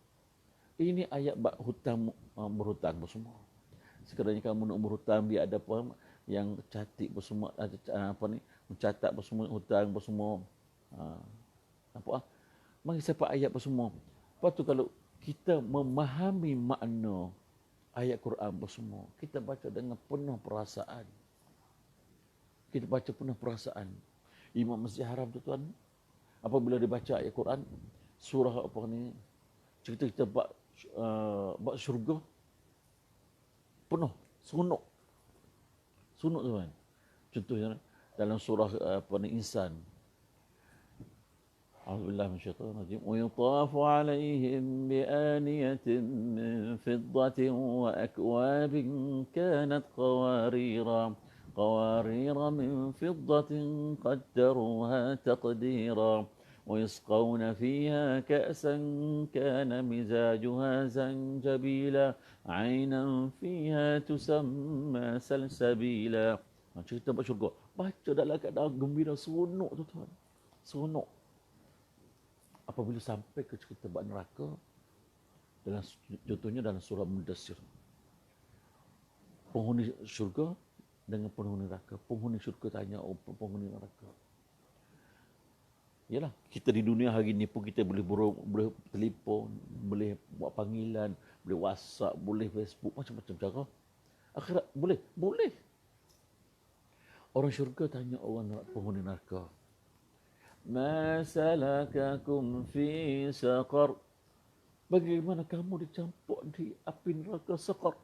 Speaker 1: Ini ayat bab hutang, berhutang semua. Sekiranya kamu nak berhutang, dia ada apa yang catik semua, ada apa ni, mencatat semua hutang semua. Nampak? Mari siapa ayat semua. Lepas tu kalau kita memahami makna ayat Quran semua, kita baca dengan penuh perasaan. Kita baca penuh perasaan. Imam Masjid Haram tu tuan, apabila dibaca ayat Quran, surah apa ni, cerita-cerita bab syurga, penuh, seronok. Seronok tuan. Contohnya dalam surah apa ni, Insan. A'udzubillahi minasyaitonir rajim. Wa yutafu 'alaihim bi aniyatin min fiddatin wa akwabin kanat qawarira min fiddatin qaddaruha taqdira. ويسقون فيها كأسا كان مزاجها زنجبيلا عينا فيها تسمى سلسبيلا. Cerita bab syurga. Baca dalam keadaan gembira, seronok tu tuan. Seronok. Apabila sampai ke cerita bab neraka, contohnya dalam surah Mudassir. Penghuni syurga dengan penghuni neraka. Penghuni syurga tanya penghuni neraka. Yalah, kita di dunia hari ini pun kita boleh telefon, boleh buat panggilan, boleh WhatsApp, boleh Facebook, macam-macam cara. Akhirat boleh? Boleh. Orang syurga tanya orang penghuni neraka. Ma salakakum fi saqar? Bagaimana kamu dicampur di api neraka saqar?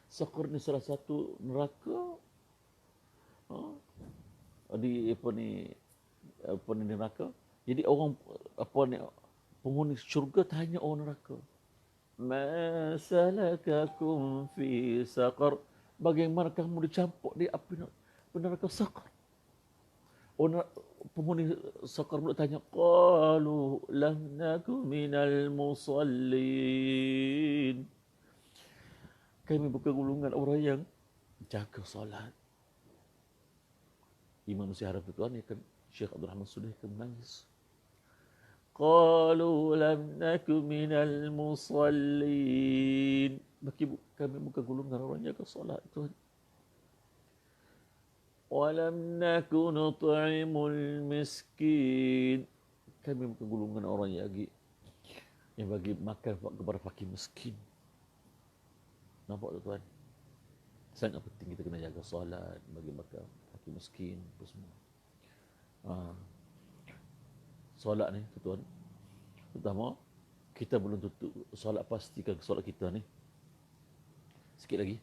Speaker 1: Saqar ni salah satu neraka di apa ni neraka. Jadi orang apa ni, penghuni syurga tanya orang neraka. Ma salakakum fi saqar? Bagaimana kamu dicampur di api neraka saqar? Orang penghuni saqar pula tanya, qalu lam naku minal musallin. Kami bukan golongan orang yang jaga solat. Imam Masjid Haram tuan ni kan Syekh Abdul Rahman Sudih akan menangis. Qalu lam naku minal musallin. Kami bukan golongan orang jaga solat tuan. Walam naku nut'imul miskin. Kami bukan golongan orang yang bagi makan kepada fakir miskin. Nampak tu tuan? Sangat penting kita kena jaga solat, bagi makan fakir miskin apa semua. Solat ni tuan, pertama kita belum tutup solat, pastikan solat kita ni sikit lagi.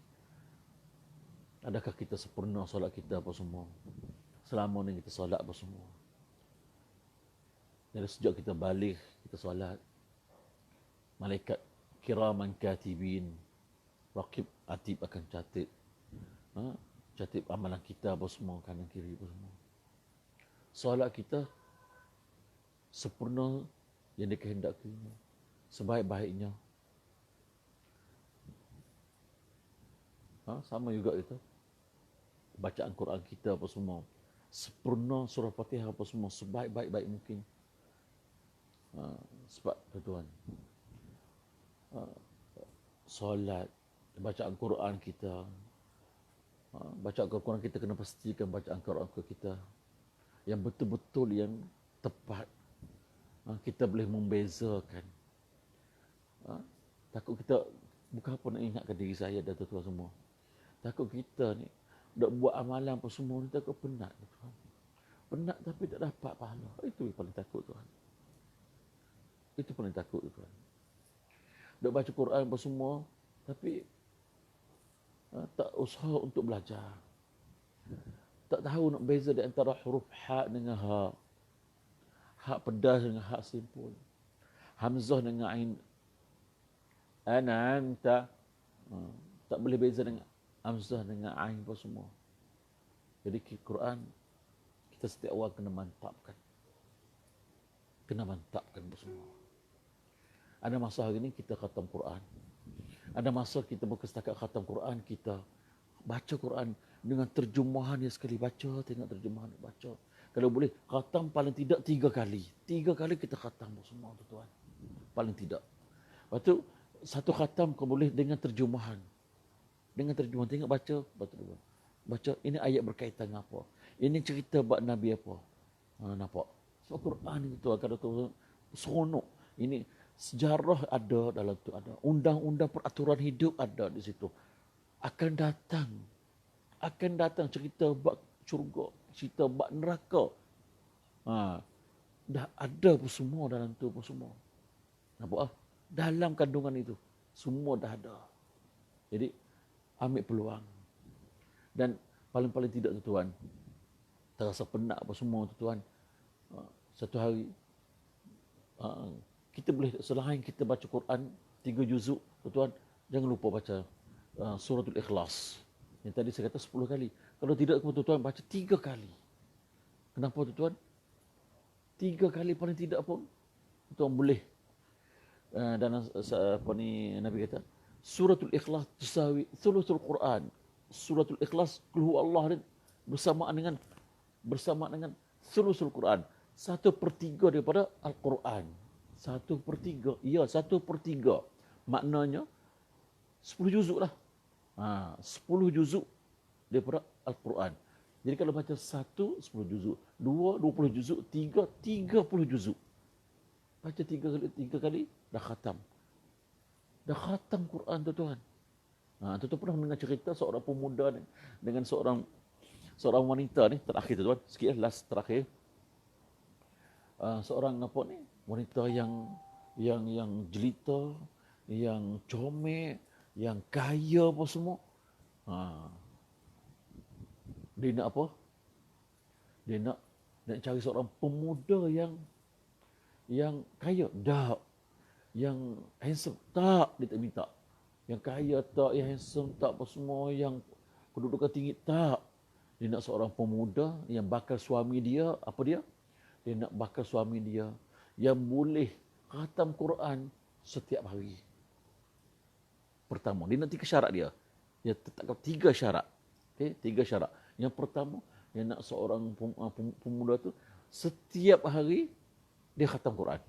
Speaker 1: Adakah kita sempurna solat kita apa semua? Selama ni kita solat apa semua? Dari sejak kita balik, kita solat. Malaikat kiraman katibin, raqib atib akan catat. Catat amalan kita apa semua, kanan kiri apa semua. Solat kita sempurna yang dikehendakinya, sebaik-baiknya. Sama juga itu. Bacaan Quran kita apa semua sempurna, surah Fatihah apa semua sebaik-baik mungkin. Sebab tuan, solat, bacaan Quran kita, bacaan Quran kita kena pastikan bacaan Quran kita yang betul-betul, yang tepat. Kita boleh membezakan. Takut kita, bukan apa nak ingatkan diri saya dan tuan-tuan semua. Takut kita ni nak buat amalan apa semua ni, takut penat tuan. Penat tapi tak dapat pahala. Itu yang paling takut tuan. Itu paling takut tuan. Dok baca Quran apa semua, tapi tak usaha untuk belajar. Tak tahu nak beza di antara huruf ha dengan ha. Ha pedas dengan ha simpul. Hamzah dengan ain. An'amta. Tak boleh beza dengan hamzah dengan ain apa semua. Jadi Quran kita setiap awal kena mantapkan. Kena mantapkan apa semua. Ada masa hari ini kita khatam Quran. Ada masa kita bukan setakat khatam Quran, kita baca Quran dengan terjemahan yang sekali baca, tengok terjemahan, baca. Kalau boleh, khatam paling tidak 3 kali. 3 kali kita khatam semua, tuan. Paling tidak. Lepas tu, satu khatam kau boleh dengan terjemahan. Dengan terjemahan, tengok baca, baca, ini ayat berkaitan dengan apa. Ini cerita bab Nabi apa. Nampak? Sebab Quran itu tuan, kadang-kadang seronok. Ini sejarah ada dalam tu, ada. Undang-undang peraturan hidup ada di situ. Akan datang cerita bab syurga, cerita bab neraka. Dah ada pun semua dalam tu pun semua. Nampak? Dalam kandungan itu semua dah ada. Jadi ambil peluang. Dan paling-paling tidak tuan, terasa penat apa semua tuan. Satu hari kita boleh, selain kita baca Quran 3 juzuk tuan, jangan lupa baca suratul Ikhlas. Yang tadi saya kata 10 kali. Kalau tidak tuan, baca 3 kali. Kenapa tuan? 3 kali paling tidak pun tuan boleh. Dan apa ni Nabi kata, suratul Ikhlas tusawi thuluthul Quran. Suratul Ikhlas qul huwallahu bersamaan dengan thuluthul Quran. 1/3 daripada Al-Quran. 1/3. Ya, 1/3. Maknanya 10 juzuk lah. 10 juzuk daripada Al-Quran. Jadi kalau baca 1, 10 juzuk. 2, 20 juzuk. 3, 30 juzuk. Baca 3 kali, dah khatam. Dah khatam Quran tuan. Tuan pernah mendengar cerita seorang pemuda ni dengan seorang wanita ni, terakhir tuan, sikit last terakhir. Seorang apa ni, wanita yang jelita, yang comel, yang kaya apa semua. Dia nak apa? Dia nak cari seorang pemuda yang kaya. Tak. Yang handsome. Tak. Dia tak minta. Yang kaya tak, yang handsome tak, apa semua, yang kedudukan tinggi tak. Dia nak seorang pemuda yang bakal suami dia, apa dia? Dia nak bakal suami dia yang boleh khatam Quran setiap hari. Pertama, dia nak 3 syarat dia. Dia tetapkan 3 syarat. Okay? 3 syarat. Yang pertama, dia nak seorang pemuda tu setiap hari dia khatam Quran.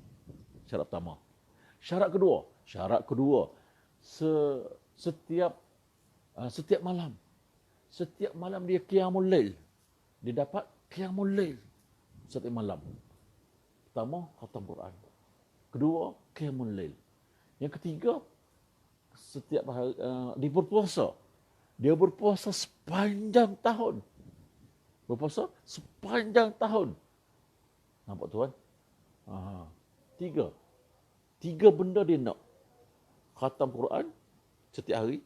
Speaker 1: Syarat pertama. Syarat kedua, setiap malam. Setiap malam dia qiyamul lail. Dia dapat qiyamul lail setiap malam. Pertama, khatam Quran. Kedua, qiyamul lail. Yang ketiga, setiap hari dia berpuasa. Dia berpuasa sepanjang tahun. Berpuasa sepanjang tahun. Nampak tuan? 3 benda dia nak. Khatam Quran setiap hari.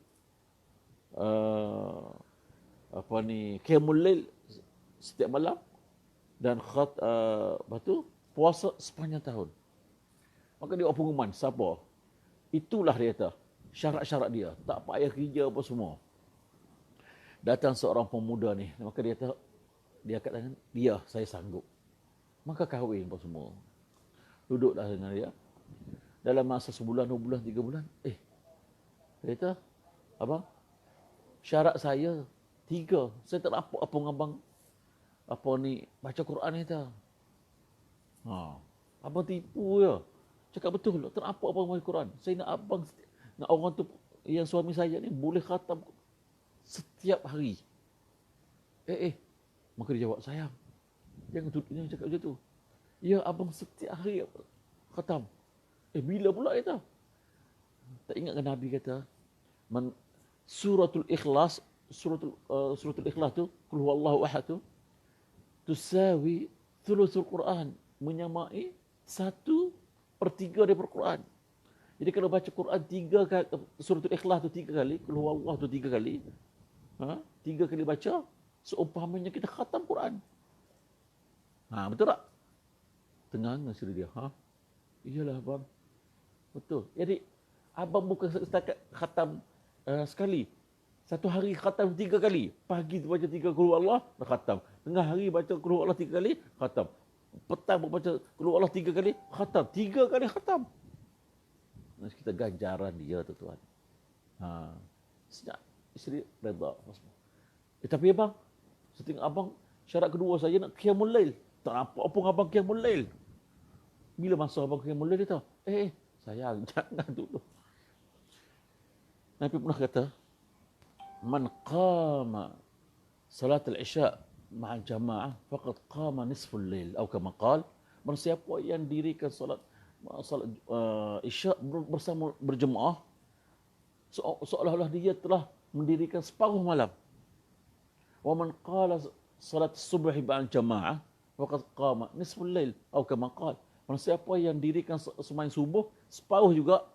Speaker 1: Qiyamul lail setiap malam. Dan puasa sepanjang tahun. Maka dia buat pengumuman. Siapa? Itulah dia kata. Syarat-syarat dia. Tak payah kerja apa semua. Datang seorang pemuda ni. Maka dia kata, dia katakan, dia, saya sanggup. Maka kahwin apa semua. Duduklah dengan dia. Dalam masa sebulan, 2 bulan, 3 bulan. Dia kata, abang, syarat saya 3. Saya tak nampak apa dengan abang. Apa ni, baca Quran ni tak. Abang tipu je. Cakap betul. Tak nampak apa dengan Quran. Saya nak abang, nak orang tu, yang suami saya ni, boleh khatam setiap hari. Maka dia jawab, sayang, jangan cakap macam tu. Ya, abang setiap hari khatam. Bila pula kata? Tak ingat kan Nabi kata, suratul Ikhlas, suratul Ikhlas tu, qul huwallahu ahad tu, tusawi thuluthul Quran, menyamai 1 1/3 daripada Quran. Jadi kalau baca Quran 3 kali, surah Al-Ikhlas tu 3 kali, Qul huwallahu tu 3 kali, 3 kali baca, seumpamanya kita khatam Quran. Betul tak? Tengah-tengah sila dia. Iyalah abang. Betul. Jadi abang bukan setakat khatam sekali. Satu hari khatam 3 kali. Pagi tu baca 3 Qul huwallahu, dah khatam. Tengah hari baca Qul huwallahu 3 kali, khatam. Petang baca Qul huwallahu 3 kali, khatam. 3 kali khatam. Kita ganjaran dia tuan. Sejak isteri redha. Tapi abang, setinggal abang, syarat kedua saya nak qiyamul lail. Tak nampak pun abang qiyamul lail. Bila masa abang qiyamul lail dia tahu? Sayang, jangan dulu. Nabi pernah kata, man qama salat al-isya ma'al jama'ah faqad qama nisful lail. Atau kama qala, man siapa yang dirikan salat isya bersama berjemaah, seolah-olah dia telah mendirikan separuh malam. Wa man qala salat subuh ba'al jama'ah faqad qama nisful lail. Atau kama qala, man siapa yang dirikan sembahyang subuh separuh juga,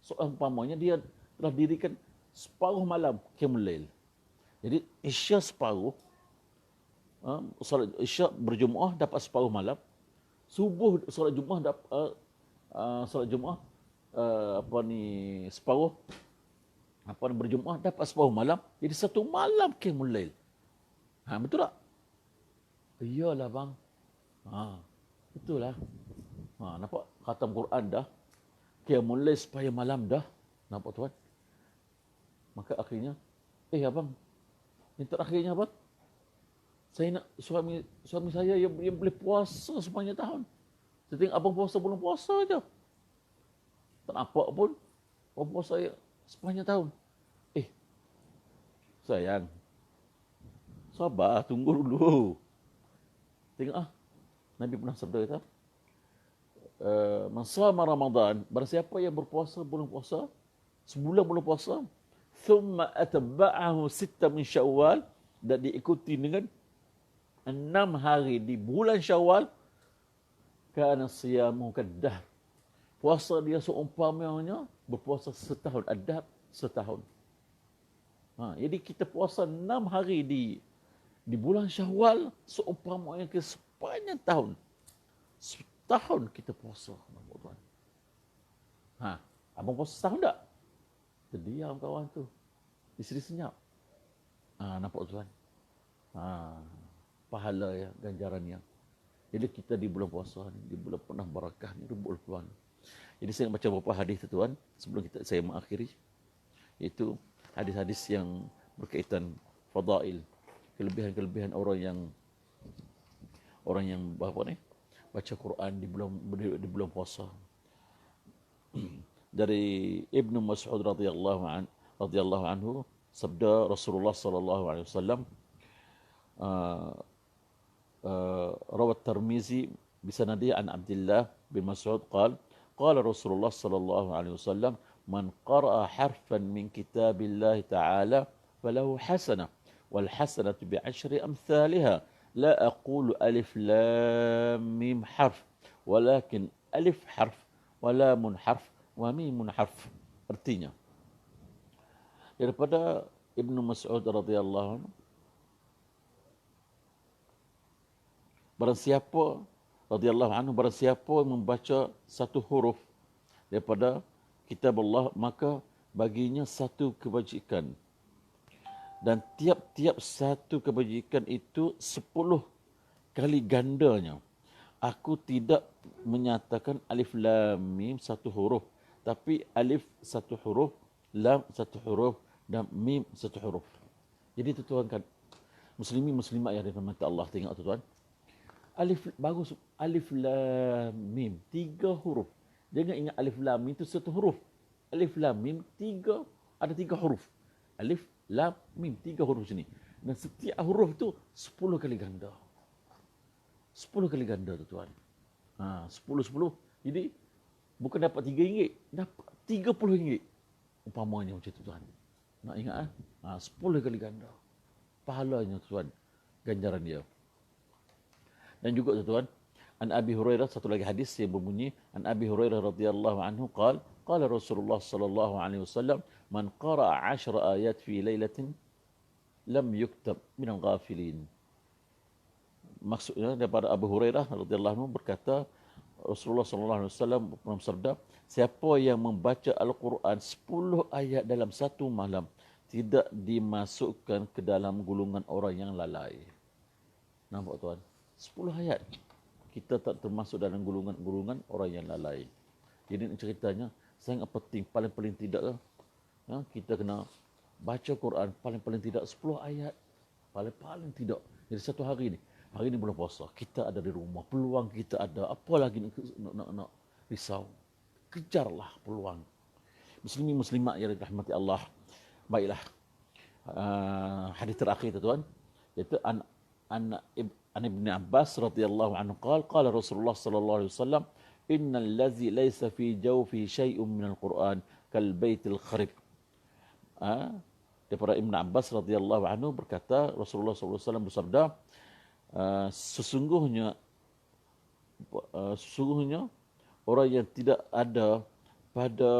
Speaker 1: seumpamanya dia telah dirikan separuh malam qiyamul lail. Jadi isya separuh, solat isya berjemaah dapat separuh malam, subuh solat Jumaat solat Jumaat separuh berjemaah dapat separuh malam. Jadi satu malam qiyamul lail. Betul tak? Iyalah bang. Betul lah. Nampak khatam Quran dah, qiyamul lail supaya malam dah. Nampak tuan? Maka akhirnya, abang, yang terakhirnya abang, saya nak suami saya yang boleh puasa sepanjang tahun. Saya tengok abang puasa bulan puasa je. Tak nampak pun abang puasa sepanjang tahun. Sayang, sabar, tunggu dulu. Tengok Nabi pernah sabda kata, man shama Ramadan, barang siapa yang berpuasa bulan puasa, sebulan bulan puasa, thumma atba'ahu 6 min Syawal, dan diikuti dengan 6 hari di bulan Syawal, kana siyamu kaddahr. Puasa dia seumpamanya berpuasa setahun, adab setahun. Jadi kita puasa 6 hari di bulan Syawal seumpamanya ke sepanjang tahun. Setahun kita puasa, tuan. Abang puasa setahun tak? Terdiam kawan tu. Isteri senyap. Nampak tuan? Pahala ya, ganjarannya. Jadi kita di bulan puasa ni, di bulan penuh barakah ni, tuan. Jadi saya nak baca beberapa hadis tuan sebelum saya mengakhiri. Itu hadis-hadis yang berkaitan fadail, kelebihan-kelebihan orang yang baca Quran di bulan puasa. Dari Ibnu Mas'ud radhiyallahu anhu, sabda Rasulullah sallallahu alaihi wasallam, rawat Tirmizi bisanadi an Abdullah bin Mas'ud qala Rasulullah sallallahu alaihi wasallam, man qara'a harfan min kitabillah ta'ala falahu hasanah wal hasanatu bi'ashri amthaliha la aqulu alif lam mim harf walakin alif harf wa lamun harf wa mimun harf. Artinya, daripada Ibnu Mas'ud radhiyallahu anhu, barang siapa yang membaca satu huruf daripada kitab Allah, maka baginya satu kebajikan, dan tiap-tiap satu kebajikan itu 10 kali gandanya. Aku tidak menyatakan alif lam mim satu huruf, tapi alif satu huruf, lam satu huruf, dan mim satu huruf. Jadi tuan kan, muslimat yang dirahmati Allah, tengok tuan. Alif lam mim 3 huruf. Jangan ingat alif lam mim itu satu huruf. Alif lam mim ada 3 huruf. Alif lam mim 3 huruf sini. Dan setiap huruf itu 10 kali ganda. 10 kali ganda tuan. 10. Jadi bukan dapat RM3, dapat RM30. Umpamanya macam tu tuan. Nak ingat 10 kali ganda. Pahalanya tuan, ganjaran dia. Dan juga tuan, An Abi Hurairah, satu lagi hadis yang berbunyi, An Abi Hurairah radhiyallahu anhu qala Rasulullah sallallahu alaihi wasallam, man qara'a 10 ayat fi lailatin lam yuktab minal ghafilin. Maksudnya daripada Abu Hurairah radhiyallahu anhu berkata, Rasulullah sallallahu alaihi wasallam bersabda, siapa yang membaca Al-Quran 10 ayat dalam satu malam tidak dimasukkan ke dalam golongan orang yang lalai. Nampak tuan? 10 ayat. Kita tak termasuk dalam golongan orang yang lalai. Jadi ceritanya sangat penting, paling tidak kita kena baca Quran paling tidak 10 ayat. Paling tidak. Jadi satu hari ni bulan puasa, kita ada di rumah, peluang kita ada, apa lagi nak risau. Kejarlah peluang. Muslimin muslimat yang dirahmati Allah. Baiklah. Hadis terakhir tuan, iaitu an Ibn Abbas radhiyallahu anhu qala Rasulullah sallallahu alaihi wasallam, innal ladzi laysa fi jawfi syai'un minal Quran kal baitil kharib. Daripada Ibn Abbas radhiyallahu anhu berkata, Rasulullah sallallahu alaihi wasallam bersabda, sesungguhnya orang yang tidak ada pada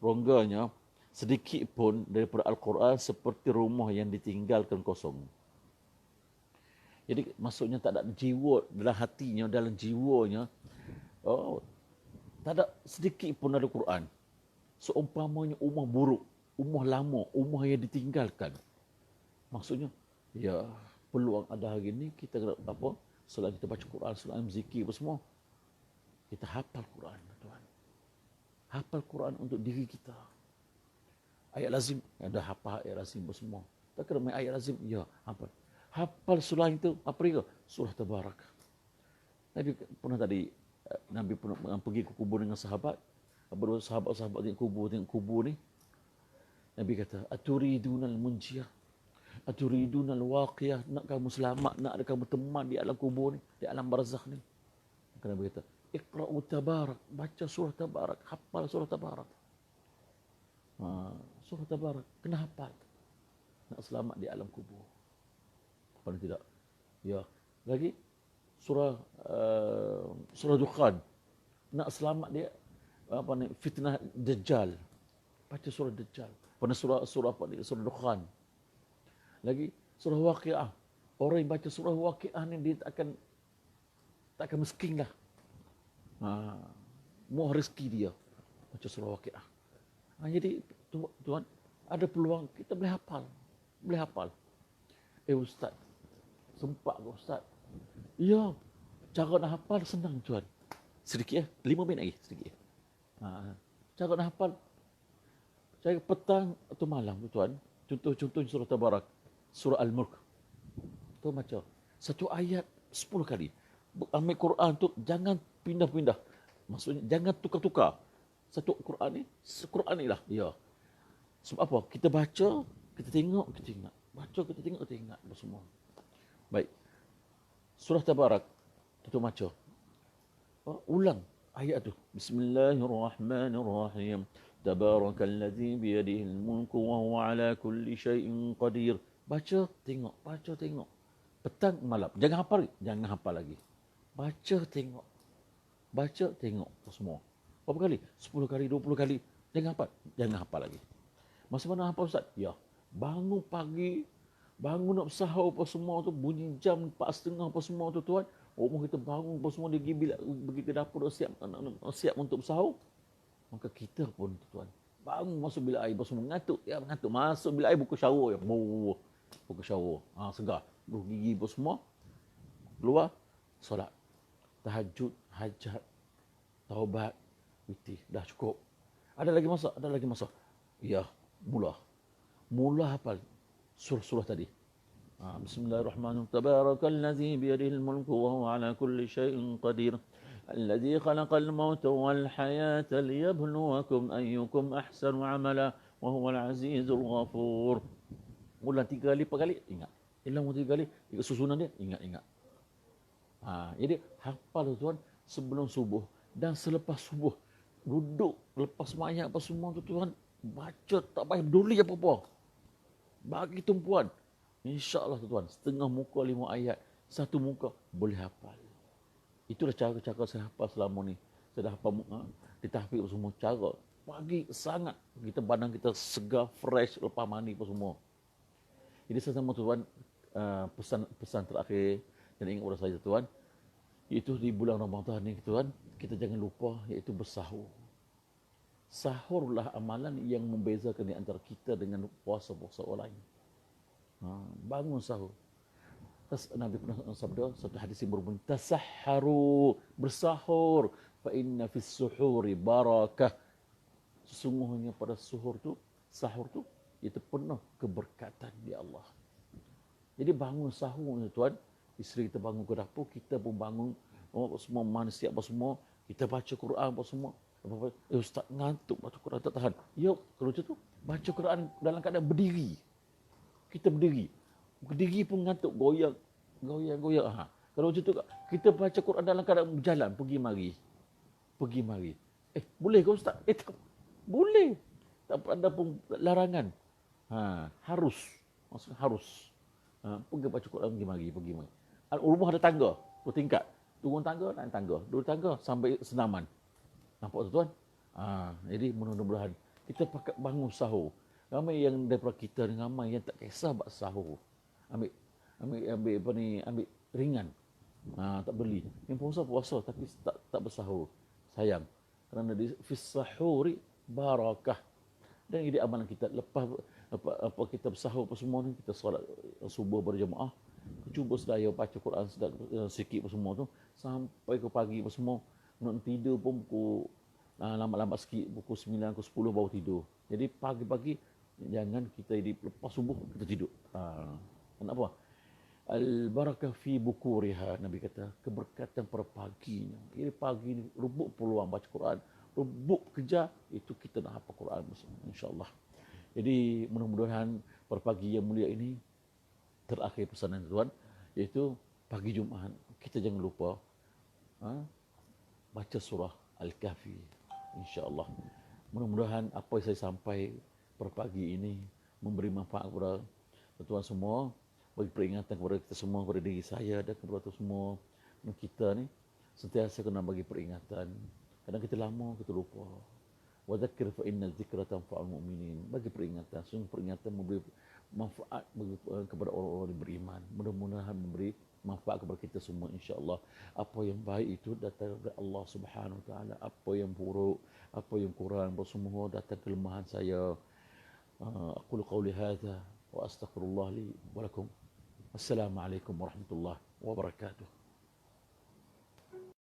Speaker 1: rongganya sedikit pun daripada Al-Quran seperti rumah yang ditinggalkan kosong. Jadi maksudnya tak ada jiwa dalam hatinya, dalam jiwanya, tak ada sedikit pun ada Quran. Seumpamanya rumah buruk, rumah lama, rumah yang ditinggalkan. Maksudnya, ya peluang ada hari ni kita kena apa? Selain kita baca Quran, selain zikir apa semua, kita hafal Quran, tuan. Hafal Quran untuk diri kita. Ayat lazim, ada hafal ayat lazim apa semua. Tak kena main ayat lazim, ya hafal. Hafal surah itu, apa dia? Surah Tabarak. Nabi pernah pergi ke kubur dengan sahabat. Berdua sahabat tengok kubur ni. Nabi kata, aturidunal munjiyah, aturidunal waqiyah, nak kamu selamat, nak ada kamu teman di alam kubur ni, di alam barzakh ni. Maka Nabi kata, iqra'u Tabarak, baca surah Tabarak, hafal surah Tabarak. Surah Tabarak, kena hafal. Nak selamat di alam kubur. Paling tidak. Ya, lagi surah Dukhan. Nak selamat dia fitnah Dajjal. Baca surah Dajjal. Pada surah surah Dukhan. Lagi surah Waqiah. Orang yang baca surah Waqiah ni dia tak akan miskin lah. Muah rezeki dia baca surah Waqiah. Jadi tuan, ada peluang kita boleh hafal. Ustaz, sempat ke Ustaz? Ya, cara nak hafal senang tuan. Sedikit 5 minit lagi, sedikit. Cara nak hafal, saya petang atau malam tuan. Contoh surah Tabarak, surah Al-Mulk. Tuan baca satu ayat 10 kali. Ambil Quran tu jangan pindah-pindah. Maksudnya jangan tukar-tukar. Satu Quran ni lah. Ya. Sebab apa? Kita baca, kita tengok, kita ingat. Baca, kita tengok, kita ingat. Semua. Baik. Surah Tabarak. Tutup baca. Ulang ayat tu. Bismillahirrahmanirrahim. Tabarakalladzi biyadihil mulku wa huwa ala kulli syai'in qadir. Baca, tengok. Baca, tengok. Petang, malam. Jangan hafal lagi. Baca, tengok. Baca, tengok. Semua. Berapa kali? 10 kali, 20 kali. Jangan hafal lagi. Masa mana hafal Ustaz? Ya. Bangun pagi, bangun nak bersahur apa semua tu, bunyi jam 4:30 apa semua tu tuan. Orang kita bangun apa semua, dia pergi ke dapur, siap untuk bersahur. Maka kita pun tuan, bangun masuk bilik air, apa semua mengantuk. Ya mengantuk. Masuk bilik air, buka shower. Buka shower. Segar. Buka gigi apa semua. Keluar, solat. Tahajud, hajat, taubat, witir. Dah cukup. Ada lagi masa? Ya, mula hafal surah tadi. Bismillahirrahmanirrahim. Tabarakalladzi biyadihil mulku wa huwa ala kulli syai'in qadir. Alladzi khalaqal mauta wal hayata liyabluwakum ayyukum ahsanu amala wa huwal azizul ghafur. Ulang 3 kali, 4 kali, ingat. Ulang 3 kali, ikut susunan dia, ingat. Jadi hafal tuan sebelum subuh dan selepas subuh. Duduk lepas sembahyang apa semua tu tuan, baca tak payah peduli apa-apa. Bagi tumpuan. InsyaAllah tuan, setengah muka 5 ayat, satu muka boleh hafal. Itulah cara-cara saya hafal selama ni. Saya dah hafal ditahfiz semua cara. Pagi sangat kita badan kita segar, fresh lepas mandi apa semua. Jadi saya sama tuan pesan terakhir yang ingat pada saya tuan, iaitu di bulan Ramadan ni tuan, kita jangan lupa iaitu bersahur. Sahurlah amalan yang membezakan di antara kita dengan puasa-puasa orang lain. Bangun sahur. Nabi pernah sabda satu hadis yang berbunyi tasahharu, bersahur, fa inna fis suhuri barakah. Sesungguhnya pada sahur tu itu penuh keberkatan di Allah. Jadi bangun sahur tuan, isteri kita bangun ke dapur, kita pun bangun, semua manusia apa semua, kita baca Quran apa semua. Ustaz ngantuk baca Quran tak tahan. Ya, kalau macam tu baca Quran dalam keadaan berdiri. Kita berdiri. Berdiri pun ngantuk, goyang. Kalau macam tu kita baca Quran dalam keadaan berjalan, pergi mari. Boleh ke Ustaz? Tak, boleh. Tak ada pun larangan. Harus. Maksudnya harus. Pergi baca Quran, pergi mari. Rumah ada tangga, bertingkat. Turun tangga, naik tangga. Dua tangga sampai senaman. Nampak tu tuan? Jadi mudah-mudahan kita pakai bangun sahur. Ramai yang daripada kita ni, ramai yang tak kisah buat sahur. Ambil ringan. Tak beli. Yang puasa tapi tak bersahur. Sayang. Kerana di fis sahuri barakah. Dan ini amalan kita lepas apa kita bersahur apa semua ni, kita solat subuh berjemaah. Cuba sedaya baca Quran sikit apa semua tu sampai ke pagi apa semua. Nak tidur pun pukul lambat-lambat sikit, pukul 9, pukul 10 baru tidur. Jadi pagi-pagi jangan kita lepas subuh kita tidur. Kenapa? Al-barakah fi bukuriha, Nabi kata, keberkatan pada paginya. Jadi pagi ni rebut peluang baca Quran, rebut kerja, itu kita nak hafal Quran insya-Allah. Jadi mudah-mudahan pada pagi yang mulia ini terakhir pesanan tuan, iaitu pagi Jumaat kita jangan lupa baca surah Al-Kahfi insya-Allah. Mudah-mudahan apa yang saya sampai pada pagi ini memberi manfaat kepada tuan semua, bagi peringatan kepada kita semua, kepada diri saya dan kepada semua kita ni sentiasa kena bagi peringatan. Kadang kita lama kita lupa. Wa dzakir fa inna dzikra tanfa'ul mu'minin. Bagi peringatan, sungguh peringatan memberi manfaat kepada orang-orang yang beriman. Mudah-mudahan memberi manfaat kepada kita semua insya-Allah. Apa yang baik itu datang dari Allah Subhanahu wa taala. Apa yang buruk, apa yang kurang, semua datang kelemahan saya. Aqulu qawli hadza wa astaghfirullah li wa lakum. Assalamualaikum warahmatullahi wabarakatuh.